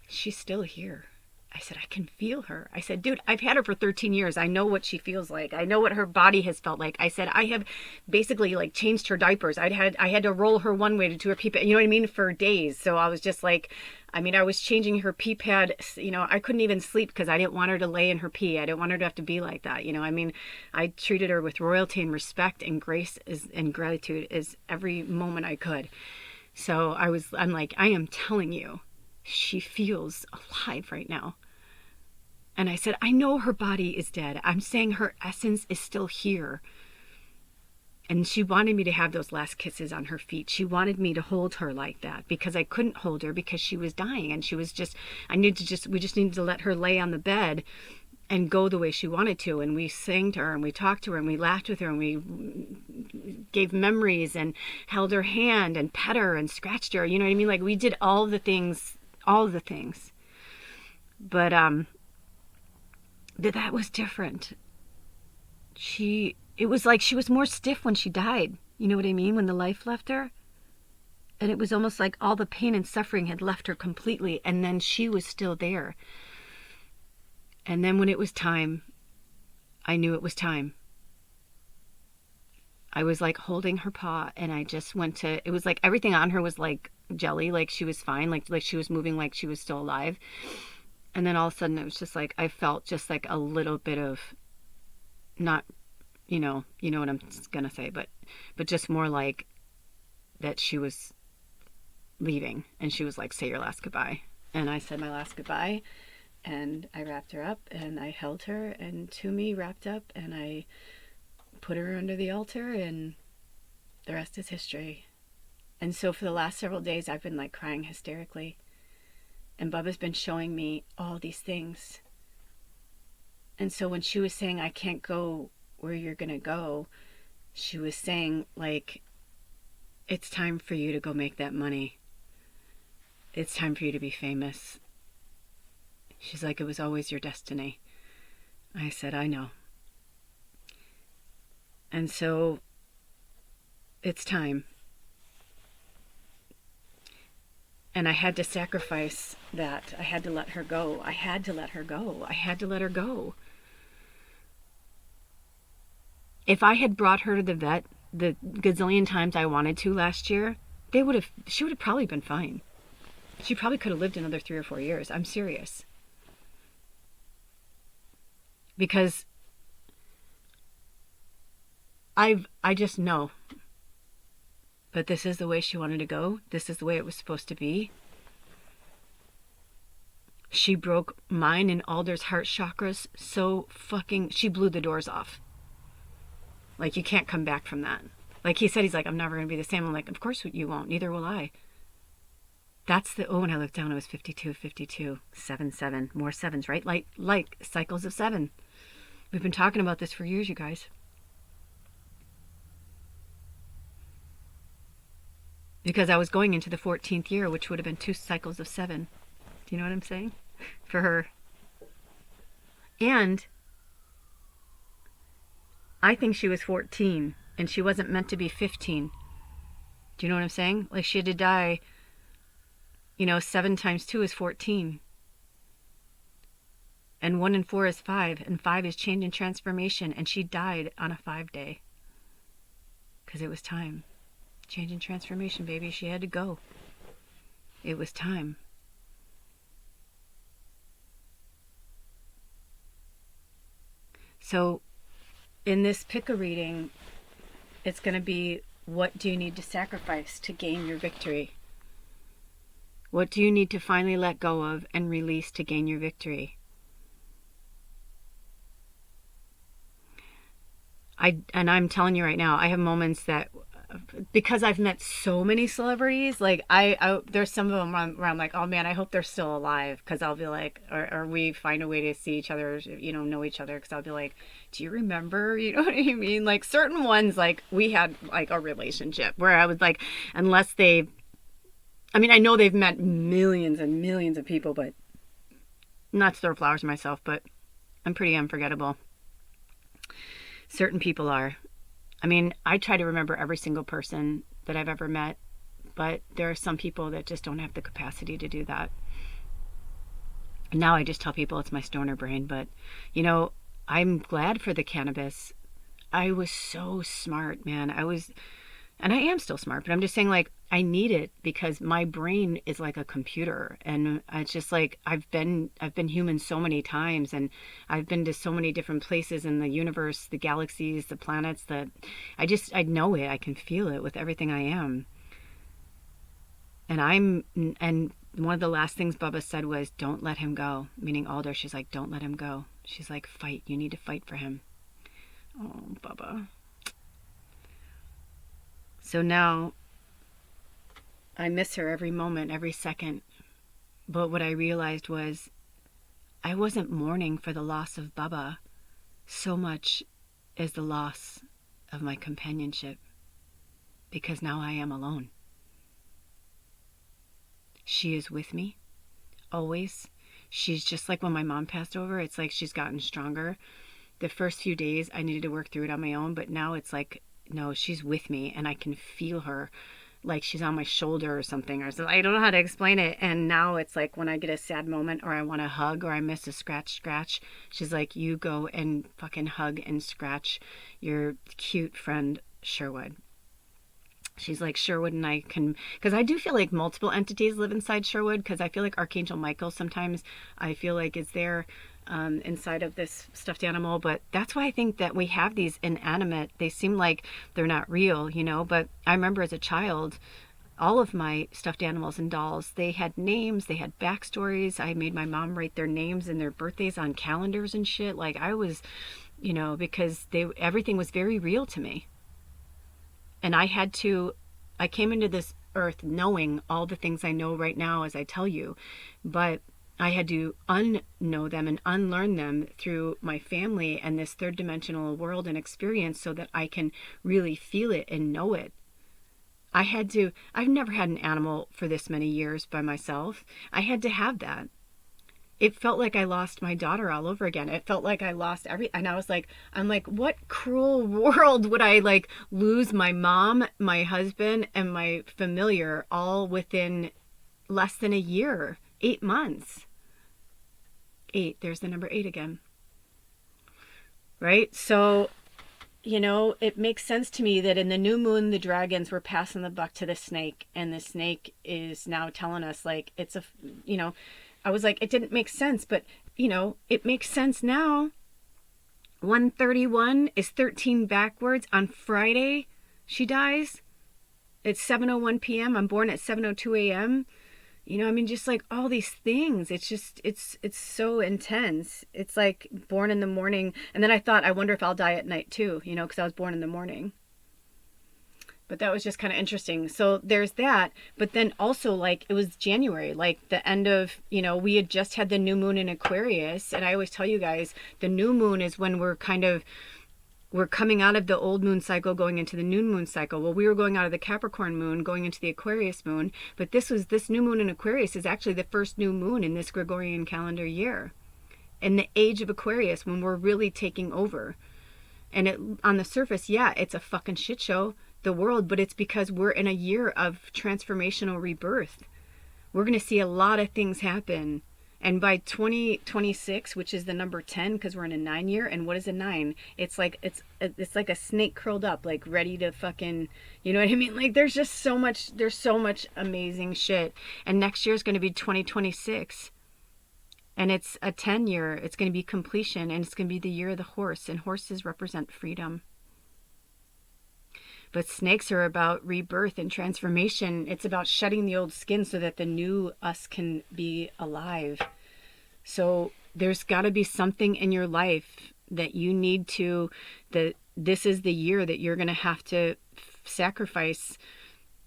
she's still here. I said, I can feel her. I said, dude, I've had her for 13 years. I know what she feels like. I know what her body has felt like. I said, I have basically like changed her diapers. I had to roll her one way to her pee pad, you know what I mean, for days. So I was just like, I mean, I was changing her pee pad. You know, I couldn't even sleep because I didn't want her to lay in her pee. I didn't want her to have to be like that. You know, I mean, I treated her with royalty and respect and grace and gratitude as every moment I could. So I'm like, I am telling you, she feels alive right now. And I said, I know her body is dead. I'm saying her essence is still here. And she wanted me to have those last kisses on her feet. She wanted me to hold her like that because I couldn't hold her because she was dying. And she was just, we just needed to let her lay on the bed and go the way she wanted to. And we sang to her and we talked to her and we laughed with her and we gave memories and held her hand and pet her and scratched her. You know what I mean? Like we did all the things. But, that was different. It was like she was more stiff when she died. You know what I mean? When the life left her. And it was almost like all the pain and suffering had left her completely. And then she was still there. And then when it was time, I knew it was time. I was like holding her paw and I just it was like everything on her was like jelly, like she was fine, like she was moving like she was still alive. And then all of a sudden it was just like, I felt just like a little bit of not, you know what I'm going to say, but just more like that she was leaving and she was like, say your last goodbye. And I said my last goodbye and I wrapped her up and I held her and Toomey wrapped up and I put her under the altar and the rest is history. And so for the last several days I've been like crying hysterically. And Bubba's been showing me all these things. And so when she was saying, I can't go where you're going to go, she was saying, like, it's time for you to go make that money. It's time for you to be famous. She's like, it was always your destiny. I said, I know. And so it's time. And I had to sacrifice that. I had to let her go. I had to let her go. I had to let her go. If I had brought her to the vet the gazillion times I wanted to last year, she would have probably been fine. She probably could have lived another 3 or 4 years. I'm serious. Because I just know. But this is the way she wanted to go. This is the way it was supposed to be. She broke mine and Alder's heart chakras she blew the doors off. Like, you can't come back from that. Like he said, he's like, I'm never going to be the same. I'm like, of course you won't. Neither will I. When I looked down, it was 52, 7, more sevens, right? Like cycles of 7. We've been talking about this for years, you guys. Because I was going into the 14th year, which would have been 2 cycles of 7. Do you know what I'm saying? For her. And I think she was 14 and she wasn't meant to be 15. Do you know what I'm saying? Like she had to die, 7 times 2 is 14. And 1 and 4 is 5. And 5 is change and transformation. And she died on a 5 day. Because it was time. Change and transformation, baby. She had to go. It was time. So, in this pick a reading, it's going to be, what do you need to sacrifice to gain your victory? What do you need to finally let go of and release to gain your victory? I'm telling you right now, I have moments that, because I've met so many celebrities, like there's some of them where I'm like, oh man, I hope they're still alive, because I'll be like, or we find a way to see each other, know each other, because I'll be like, do you remember, you know what I mean? Like certain ones, like we had like a relationship where I was like, unless they I mean, I know they've met millions and millions of people, but not to throw flowers at myself, but I'm pretty unforgettable. Certain people are. I mean, I try to remember every single person that I've ever met, but there are some people that just don't have the capacity to do that. And now I just tell people it's my stoner brain, but you know, I'm glad for the cannabis. I was so smart, man. And I am still smart, but I'm just saying, like, I need it because my brain is like a computer, and it's just like I've been human so many times, and I've been to so many different places in the universe, the galaxies, the planets, that I know it. I can feel it with everything I am. And one of the last things Bubba said was, "Don't let him go," meaning Alder. She's like, "Don't let him go." She's like, "Fight. You need to fight for him." Oh, Bubba. So now I miss her every moment, every second. But what I realized was I wasn't mourning for the loss of Bubba so much as the loss of my companionship, because now I am alone. She is with me, always. She's just like when my mom passed over. It's like she's gotten stronger. The first few days I needed to work through it on my own, but now it's like, no, she's with me and I can feel her like she's on my shoulder or something, or so. I don't know how to explain it. And now it's like when I get a sad moment or I want to hug or I miss a scratch, she's like, you go and fucking hug and scratch your cute friend Sherwood. She's like, Sherwood and I can, because I do feel like multiple entities live inside Sherwood, because I feel like Archangel Michael sometimes I feel like is there inside of this stuffed animal. But that's why I think that we have these inanimate, they seem like they're not real, you know. But I remember as a child, all of my stuffed animals and dolls, they had names, they had backstories. I made my mom write their names and their birthdays on calendars and shit. Like I was, you know, because everything was very real to me. And I came into this earth knowing all the things I know right now as I tell you, but I had to unknow them and unlearn them through my family and this third dimensional world and experience so that I can really feel it and know it. I've never had an animal for this many years by myself. I had to have that. It felt like I lost my daughter all over again. It felt like I lost and I was like, I'm like, what cruel world would I like lose my mom, my husband, and my familiar all within less than a year, 8 months. 8, there's the number 8 again. Right? So, you know, it makes sense to me that in the new moon, the dragons were passing the buck to the snake, and the snake is now telling us like it's a, you know, I was like, it didn't make sense, but, you know, it makes sense now. 131 is 13 backwards. On Friday, she dies. It's 7:01 p.m. I'm born at 7:02 a.m. You know, I mean, just like all these things. It's just, it's so intense. It's like born in the morning. And then I thought, I wonder if I'll die at night too, you know, because I was born in the morning. But that was just kind of interesting. So there's that. But then also, like, it was January, like the end of, you know, we had just had the new moon in Aquarius. And I always tell you guys, the new moon is when we're coming out of the old moon cycle, going into the new moon cycle. Well, we were going out of the Capricorn moon, going into the Aquarius moon. But this new moon in Aquarius is actually the first new moon in this Gregorian calendar year. In the age of Aquarius, when we're really taking over. And on the surface, yeah, it's a fucking shit show, the world, but it's because we're in a year of transformational rebirth. We're going to see a lot of things happen. And by 2026, which is the number 10, because we're in a 9 year, and what is a 9? It's like a snake curled up, like ready to fucking, you know what I mean? Like there's so much amazing shit. And next year is going to be 2026. And it's a 10 year. It's going to be completion, and it's going to be the year of the horse, and horses represent freedom. But snakes are about rebirth and transformation. It's about shedding the old skin so that the new us can be alive. So there's got to be something in your life that you need to, that this is the year that you're going to have to sacrifice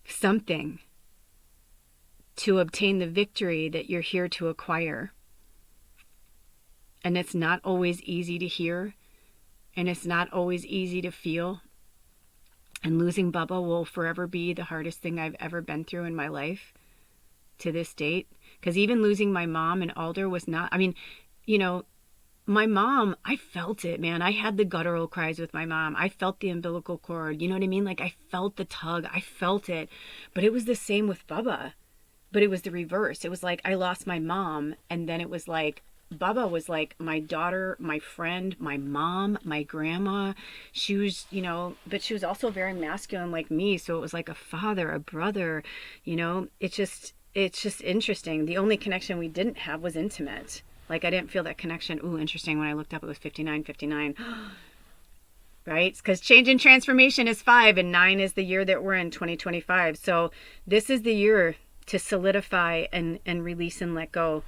something to obtain the victory that you're here to acquire. And it's not always easy to hear, and it's not always easy to feel. And losing Bubba will forever be the hardest thing I've ever been through in my life. to this date. Because even losing my mom and Alder was not, I mean, you know, my mom, I felt it, man. I had the guttural cries with my mom. I felt the umbilical cord. You know what I mean? Like, I felt the tug. I felt it. But it was the same with Bubba. But it was the reverse. It was like I lost my mom, and then it was like Bubba was like my daughter, my friend, my mom, my grandma. She was, you know, but she was also very masculine like me. So it was like a father, a brother, you know. It's just interesting. The only connection we didn't have was intimate. Like, I didn't feel that connection. Ooh, interesting. When I looked up, it was 59. Right? Because change and transformation is 5, and 9 is the year that we're in, 2025. So this is the year to solidify and release and let go.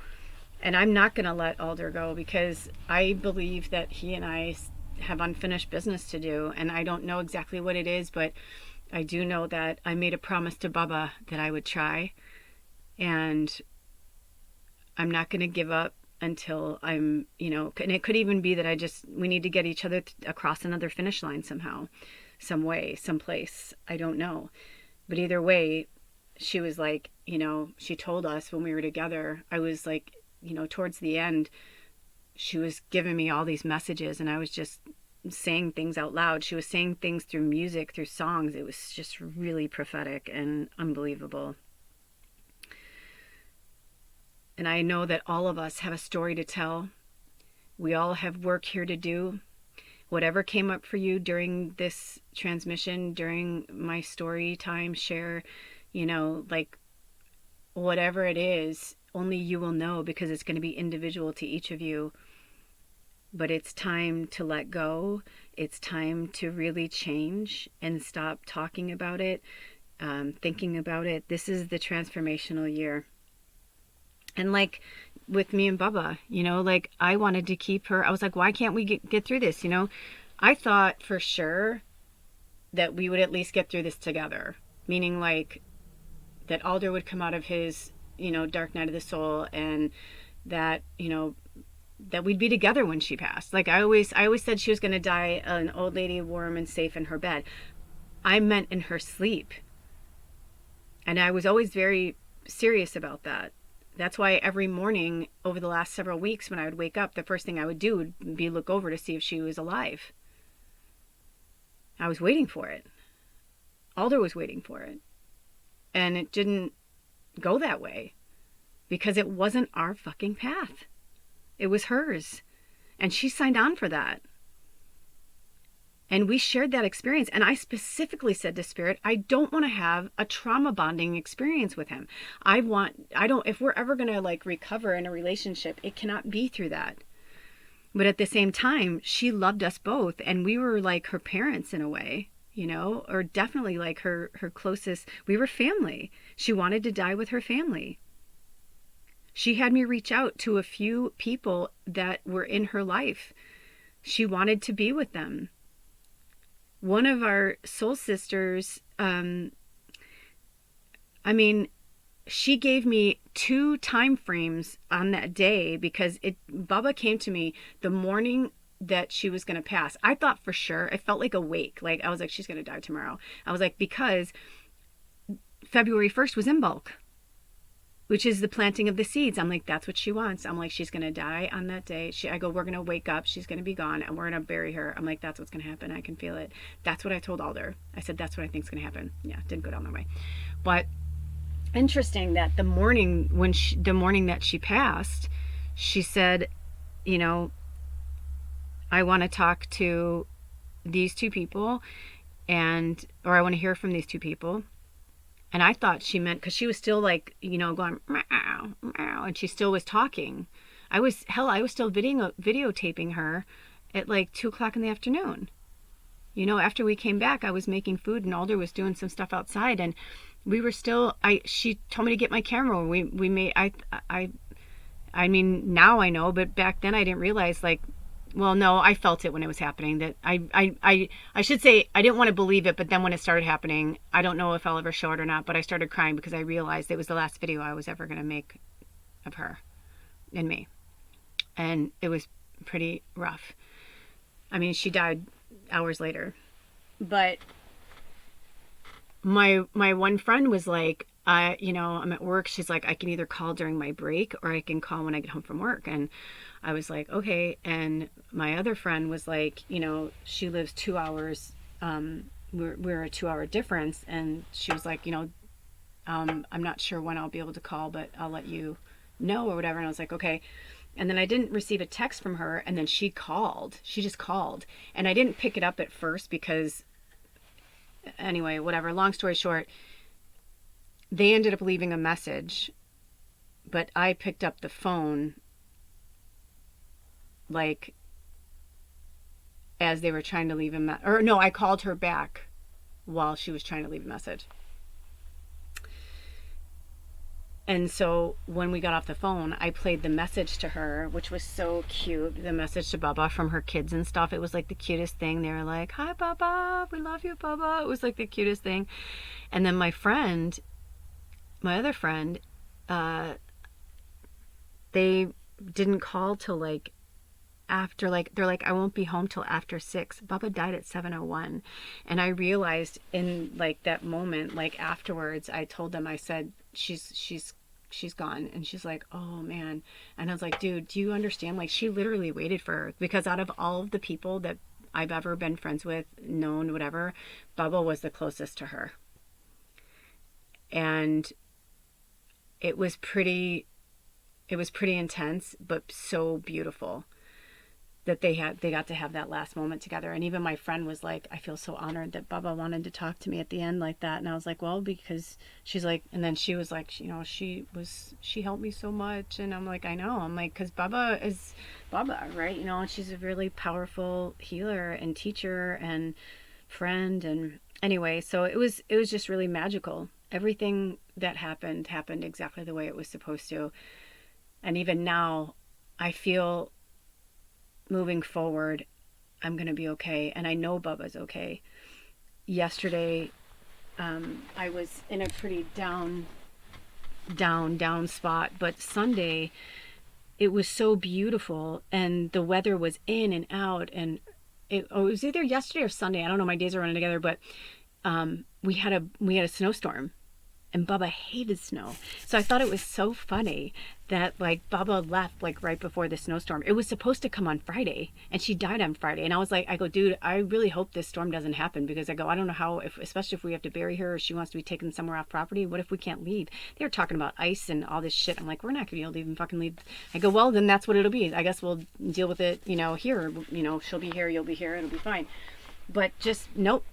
And I'm not going to let Alder go, because I believe that he and I have unfinished business to do. And I don't know exactly what it is, but I do know that I made a promise to Bubba that I would try. And I'm not going to give up until I'm, you know, and it could even be that we need to get each other across another finish line somehow, some way, someplace. I don't know. But either way, she was like, you know, she told us when we were together, I was like, you know, towards the end, she was giving me all these messages, and I was just saying things out loud. She was saying things through music, through songs. It was just really prophetic and unbelievable. And I know that all of us have a story to tell. We all have work here to do. Whatever came up for you during this transmission, during my story time share, you know, like whatever it is, only you will know, because it's going to be individual to each of you. But it's time to let go. It's time to really change and stop talking about it, thinking about it. This is the transformational year. And like with me and Bubba, you know, like I wanted to keep her. I was like, why can't we get through this? You know, I thought for sure that we would at least get through this together. Meaning like that Alder would come out of his, you know, dark night of the soul, and that, you know, that we'd be together when she passed. Like I always said she was going to die an old lady, warm and safe in her bed. I meant in her sleep. And I was always very serious about that. That's why every morning over the last several weeks, when I would wake up, the first thing I would do would be look over to see if she was alive. I was waiting for it. Alder was waiting for it. And it didn't go that way, because it wasn't our fucking path. It was hers. And she signed on for that. And we shared that experience. And I specifically said to Spirit, I don't want to have a trauma bonding experience with him. If we're ever going to like recover in a relationship, it cannot be through that. But at the same time, she loved us both. And we were like her parents in a way, you know, or definitely like her closest. We were family. She wanted to die with her family. She had me reach out to a few people that were in her life. She wanted to be with them. One of our soul sisters, she gave me 2 time frames on that day, because Bubba came to me the morning that she was going to pass. I thought for sure, it felt like a wake. Like I was like, she's going to die tomorrow. I was like, because February 1st was in bulk, which is the planting of the seeds. I'm like, that's what she wants. I'm like, she's going to die on that day. I go, we're going to wake up. She's going to be gone, and we're going to bury her. I'm like, that's what's going to happen. I can feel it. That's what I told Alder. I said, that's what I think is going to happen. Yeah, it didn't go down that way. But interesting that the morning that she passed, she said, you know, I want to talk to these 2 people, or I want to hear from these 2 people. And I thought she meant, because she was still like, you know, going, meow, meow, and she still was talking. I was still videotaping her at like 2:00 in the afternoon. You know, after we came back, I was making food, and Alder was doing some stuff outside, and we were still, she told me to get my camera. We made, I mean, now I know, but back then I didn't realize, like, well, no, I felt it when it was happening. That I should say I didn't want to believe it, but then when it started happening, I don't know if I'll ever show it or not, but I started crying because I realized it was the last video I was ever going to make of her and me. And it was pretty rough. I mean, she died hours later. But my one friend was like, I'm at work. She's like, I can either call during my break or I can call when I get home from work. And I was like, okay. And my other friend was like, she lives 2 hours. We're a 2 hour difference. And she was like, I'm not sure when I'll be able to call, but I'll let you know or whatever. And I was like, okay. And then I didn't receive a text from her. And then she called. She just called. And I didn't pick it up at first because, anyway, whatever. Long story short, they ended up leaving a message, but I picked up the phone like as they were trying to leave a message. Or no, I called her back while she was trying to leave a message. And so when we got off the phone, I played the message to her, which was so cute. The message to Baba from her kids and stuff. It was like the cutest thing. They were like, hi, Baba. We love you, Baba. It was like the cutest thing. And then my other friend, they didn't call till like after, like, they're like, I won't be home till after 6. Baba died at 7:01. And I realized in like that moment, like afterwards, I told them, I said, she's gone. And she's like, oh man. And I was like, dude, do you understand? Like, she literally waited for her, because out of all of the people that I've ever been friends with, known, whatever, Baba was the closest to her. And it was pretty intense, but so beautiful that they got to have that last moment together. And even my friend was like, I feel so honored that Baba wanted to talk to me at the end like that. And I was like, well, because she's like, and then she was like, she helped me so much. And I'm like, I know. I'm like, because Baba is Baba, right? And she's a really powerful healer and teacher and friend. And anyway, so it was just really magical. Everything that happened exactly the way it was supposed to. And even now, I feel moving forward, I'm going to be okay. And I know Bubba's okay. Yesterday, I was in a pretty down spot. But Sunday, it was so beautiful. And the weather was in and out. And it was either yesterday or Sunday. I don't know. My days are running together. But we had a snowstorm. And Baba hated snow. So I thought it was so funny that like Baba left like right before the snowstorm. It was supposed to come on Friday and she died on Friday. And I was like, dude, I really hope this storm doesn't happen, because I don't know how, especially if we have to bury her or she wants to be taken somewhere off property. What if we can't leave? They were talking about ice and all this shit. I'm like, we're not gonna be able to even fucking leave. I go, well, then that's what it'll be. I guess we'll deal with it, here, she'll be here, you'll be here, it'll be fine. But just, nope.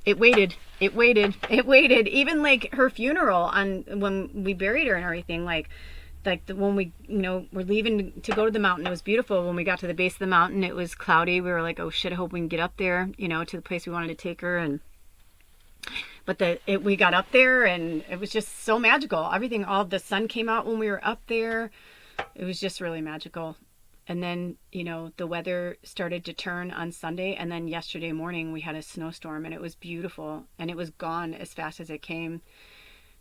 It waited. Even like her funeral when we buried her and everything, when we, we're leaving to go to the mountain, it was beautiful. When we got to the base of the mountain, it was cloudy. We were like, oh shit, I hope we can get up there, to the place we wanted to take her. But we got up there and it was just so magical. Everything, all the sun came out when we were up there. It was just really magical. And then, the weather started to turn on Sunday. And then yesterday morning we had a snowstorm and it was beautiful. And it was gone as fast as it came.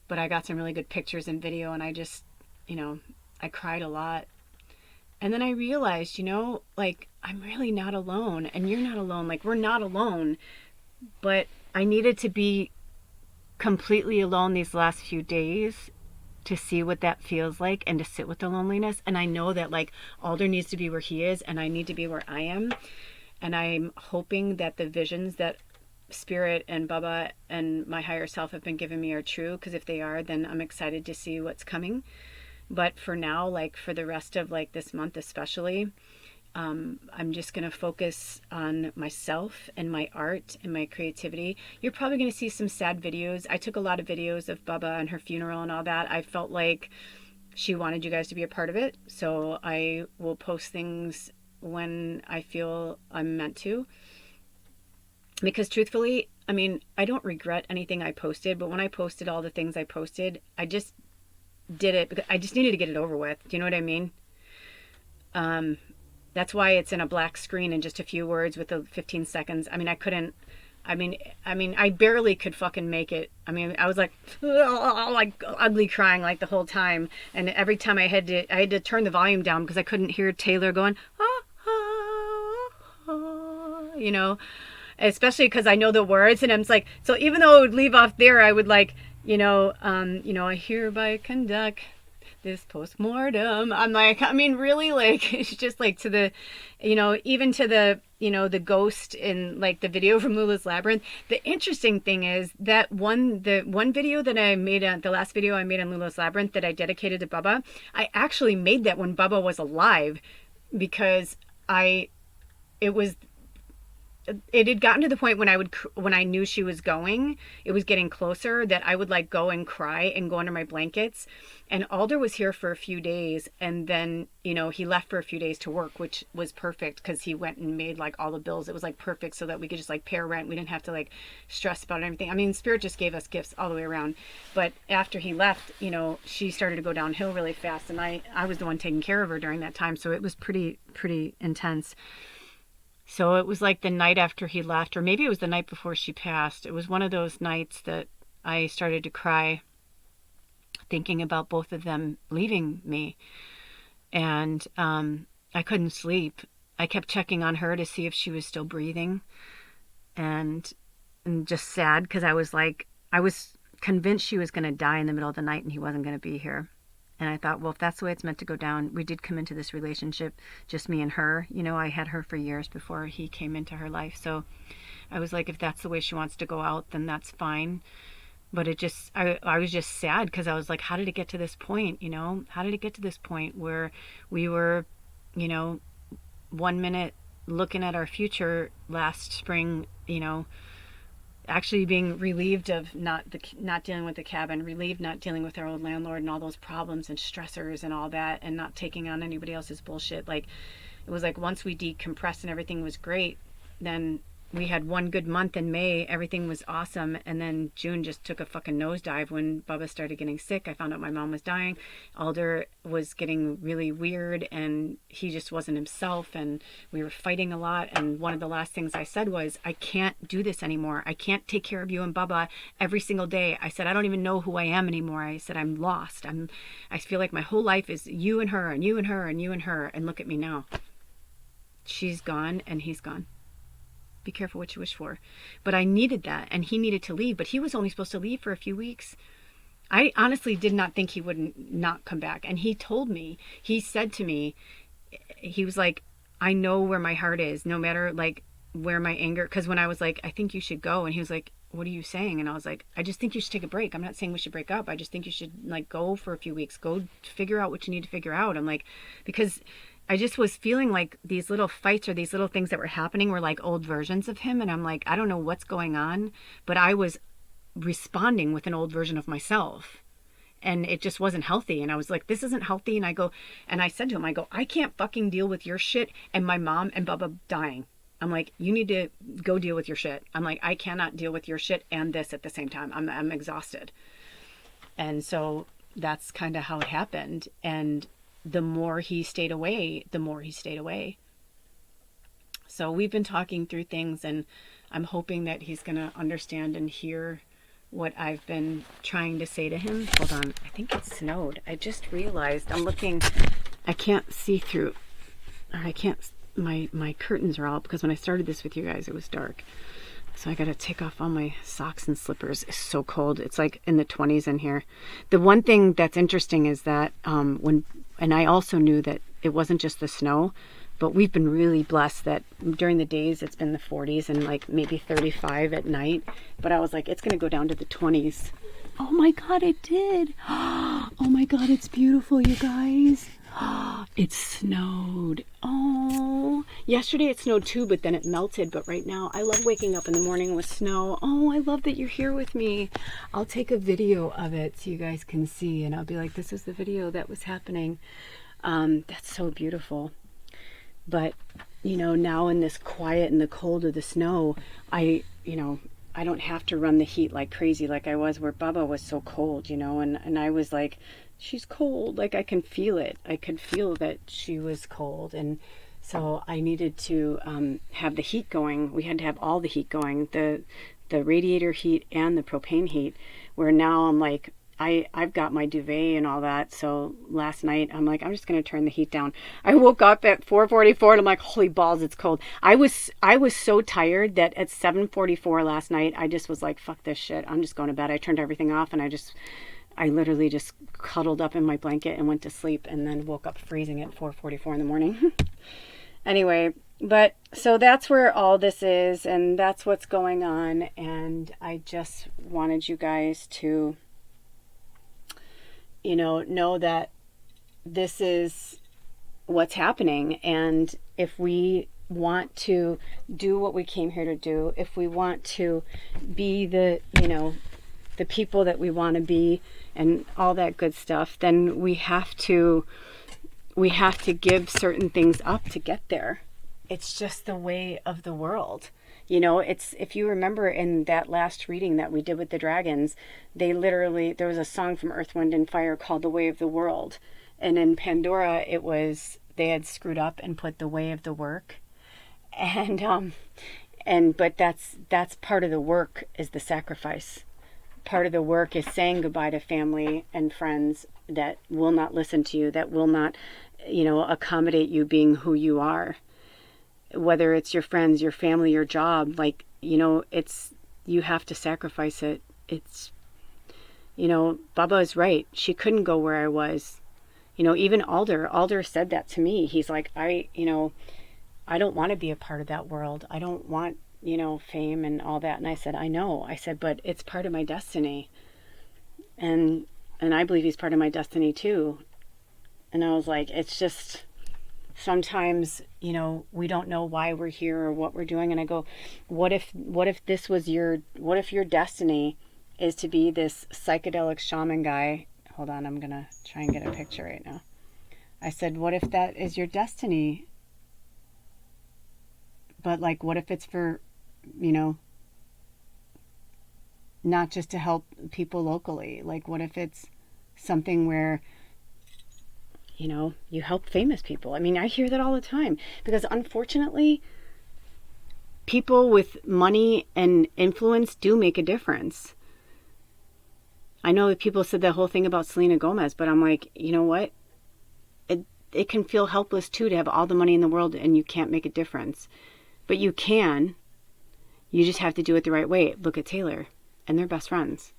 But I got some really good pictures and video. And I just, I cried a lot. And then I realized, I'm really not alone. And you're not alone. Like, we're not alone. But I needed to be completely alone these last few days to see what that feels like and to sit with the loneliness. And I know that like Alder needs to be where he is and I need to be where I am. And I'm hoping that the visions that Spirit and Baba and my higher self have been giving me are true, because if they are, then I'm excited to see what's coming. But for now, like for the rest of like this month especially, I'm just going to focus on myself and my art and my creativity. You're probably going to see some sad videos. I took a lot of videos of Baba and her funeral and all that. I felt like she wanted you guys to be a part of it. So I will post things when I feel I'm meant to. Because truthfully, I don't regret anything I posted, but when I posted all the things I posted, I just did it because I just needed to get it over with. Do you know what I mean? That's why it's in a black screen and just a few words with the 15 seconds. I barely could fucking make it. I was like ugly crying like the whole time. And every time I had to turn the volume down because I couldn't hear Taylor going, especially because I know the words. And I'm like, so even though it would leave off there, I would like, I hereby conduct this postmortem. I'm like, I mean, really, like, it's just like to the, even to the, the ghost in like the video from Lula's Labyrinth. The interesting thing is that the one video that I made, the last video I made on Lula's Labyrinth that I dedicated to Bubba, I actually made that when Bubba was alive, because it had gotten to the point when I knew she was going, it was getting closer, that I would like go and cry and go under my blankets. And Alder was here for a few days, and then, he left for a few days to work, which was perfect because he went and made like all the bills. It was like perfect so that we could just like pay our rent. We didn't have to like stress about everything. I mean, Spirit just gave us gifts all the way around. But after he left, she started to go downhill really fast, and I was the one taking care of her during that time. So it was pretty intense. So it was like the night after he left, or maybe it was the night before she passed. It was one of those nights that I started to cry, thinking about both of them leaving me. And I couldn't sleep. I kept checking on her to see if she was still breathing. And just sad, because I was convinced she was going to die in the middle of the night and he wasn't going to be here. And I thought, well, if that's the way it's meant to go down, we did come into this relationship, just me and her. I had her for years before he came into her life. So I was like, if that's the way she wants to go out, then that's fine. But I was just sad, because I was like, how did it get to this point? How did it get to this point where we were, 1 minute looking at our future last spring, actually being relieved of not dealing with the cabin, relieved not dealing with our old landlord and all those problems and stressors and all that, and not taking on anybody else's bullshit. Like, it was like once we decompressed and everything was great, then we had one good month in May, everything was awesome, and then June just took a fucking nosedive when Bubba started getting sick. I found out my mom was dying. Alder was getting really weird, and he just wasn't himself, and we were fighting a lot. And one of the last things I said was, I can't do this anymore. I can't take care of you and Bubba every single day. I said, I don't even know who I am anymore. I said, I'm lost. I feel like my whole life is you and her and you and her and you and her, and look at me now. She's gone and he's gone. Be careful what you wish for. But I needed that, and he needed to leave, but he was only supposed to leave for a few weeks. I honestly did not think he would not come back. And he told me, he said to me, he was like, I know where my heart is, no matter like where my anger, because when I was like, I think you should go, and he was like, what are you saying? And I was like, I just think you should take a break. I'm not saying we should break up. I just think you should like go for a few weeks, go figure out what you need to figure out. I'm like, because I just was feeling like these little fights or these little things that were happening were like old versions of him. And I'm like, I don't know what's going on, but I was responding with an old version of myself. And it just wasn't healthy. And I was like, this isn't healthy. And I said to him, I can't fucking deal with your shit and my mom and Bubba dying. I'm like, you need to go deal with your shit. I'm like, I cannot deal with your shit and this at the same time. I'm exhausted. And so that's kind of how it happened. And the more he stayed away, the more he stayed away. So we've been talking through things, and I'm hoping that he's going to understand and hear what I've been trying to say to him. Hold on. I think it snowed. I just realized I'm looking, I can't see through, or I can't, my curtains are all, because when I started this with you guys, it was dark. So I got to take off all my socks and slippers. It's so cold. It's like in the 20s in here. The one thing that's interesting is that and I also knew that it wasn't just the snow, but we've been really blessed that during the days it's been the 40s and like maybe 35 at night. But I was like, it's going to go down to the 20s. Oh my God, it did. Oh my God, it's beautiful, you guys. It snowed. Oh, yesterday it snowed too, but then it melted. But right now, I love waking up in the morning with snow. Oh, I love that you're here with me. I'll take a video of it so you guys can see, and I'll be like, this is the video that was happening. That's so beautiful. But, now in this quiet and the cold of the snow, I don't have to run the heat like crazy like I was where Bubba was so cold, and I was like, she's cold. Like I can feel it. I could feel that she was cold. And so I needed to have the heat going. We had to have all the heat going, the radiator heat and the propane heat, where now I'm like, I've got my duvet and all that. So last night I'm like, I'm just going to turn the heat down. I woke up at 4:44 and I'm like, holy balls, it's cold. I was so tired that at 7:44 last night, I just was like, fuck this shit. I'm just going to bed. I turned everything off and I literally just cuddled up in my blanket and went to sleep, and then woke up freezing at 4:44 in the morning. Anyway, but so that's where all this is, and that's what's going on. And I just wanted you guys to, know that this is what's happening. And if we want to do what we came here to do, if we want to be the people that we want to be and all that good stuff, then we have to give certain things up to get there. It's just the way of the world. It's, if you remember in that last reading that we did with the dragons, there was a song from Earth, Wind, and Fire called The Way of the World. And in Pandora, they had screwed up and put the way of the work. But that's part of the work, is the sacrifice. Part of the work is saying goodbye to family and friends that will not listen to you, that will not, accommodate you being who you are. Whether it's your friends, your family, your job, you have to sacrifice it. It's, Baba is right. She couldn't go where I was. Even Alder said that to me. He's like, I don't want to be a part of that world. I don't want, fame and all that. And I said, I know. I said, but it's part of my destiny. And I believe he's part of my destiny too. And I was like, it's just, sometimes, we don't know why we're here or what we're doing. And I go, what if your destiny is to be this psychedelic shaman guy? Hold on, I'm going to try and get a picture right now. I said, what if that is your destiny? But what if it's for, not just to help people locally? What if it's something where, you help famous people? I mean, I hear that all the time, because unfortunately, people with money and influence do make a difference. I know that people said that whole thing about Selena Gomez, but I'm like, you know what? It can feel helpless too, to have all the money in the world and you can't make a difference. But you can. You just have to do it the right way. Look at Taylor and their best friends.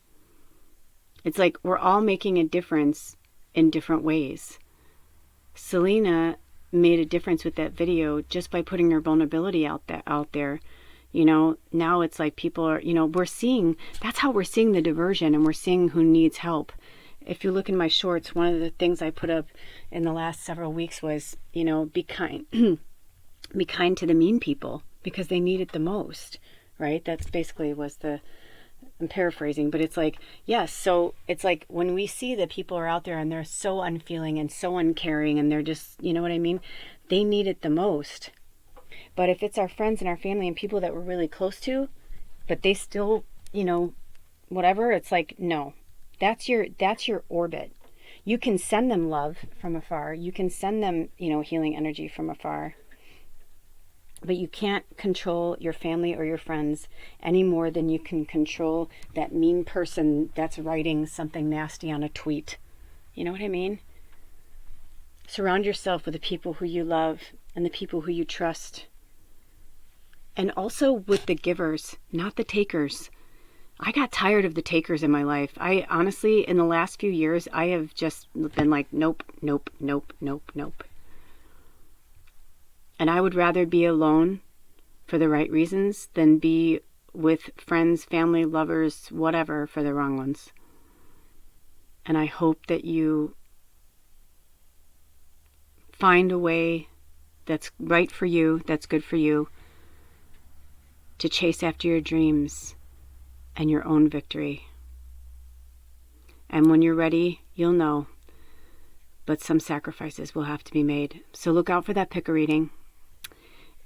It's like we're all making a difference in different ways. Selena made a difference with that video just by putting her vulnerability out there. Now it's like people are, that's how we're seeing the diversion, and we're seeing who needs help. If you look in my shorts, one of the things I put up in the last several weeks was, be kind. Be kind to the mean people, because they need it the most, right? That's basically I'm paraphrasing, but it's like, yes. So it's like when we see that people are out there and they're so unfeeling and so uncaring, and they're just, you know what I mean? They need it the most. But if it's our friends and our family and people that we're really close to, but they still, whatever, it's like, no, that's your orbit. You can send them love from afar. You can send them, healing energy from afar. But you can't control your family or your friends any more than you can control that mean person that's writing something nasty on a tweet. You know what I mean? Surround yourself with the people who you love and the people who you trust. And also with the givers, not the takers. I got tired of the takers in my life. I honestly, in the last few years, I have just been like, nope, nope, nope, nope, nope. And I would rather be alone for the right reasons than be with friends, family, lovers, whatever, for the wrong ones. And I hope that you find a way that's right for you, that's good for you, to chase after your dreams and your own victory. And when you're ready, you'll know. But some sacrifices will have to be made. So look out for that picker reading.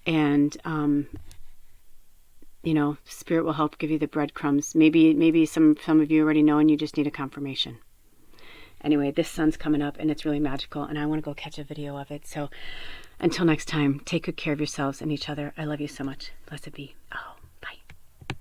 And, Spirit will help give you the breadcrumbs. Maybe some of you already know and you just need a confirmation. Anyway, this sun's coming up and it's really magical, and I want to go catch a video of it. So until next time, take good care of yourselves and each other. I love you so much. Blessed be. Oh.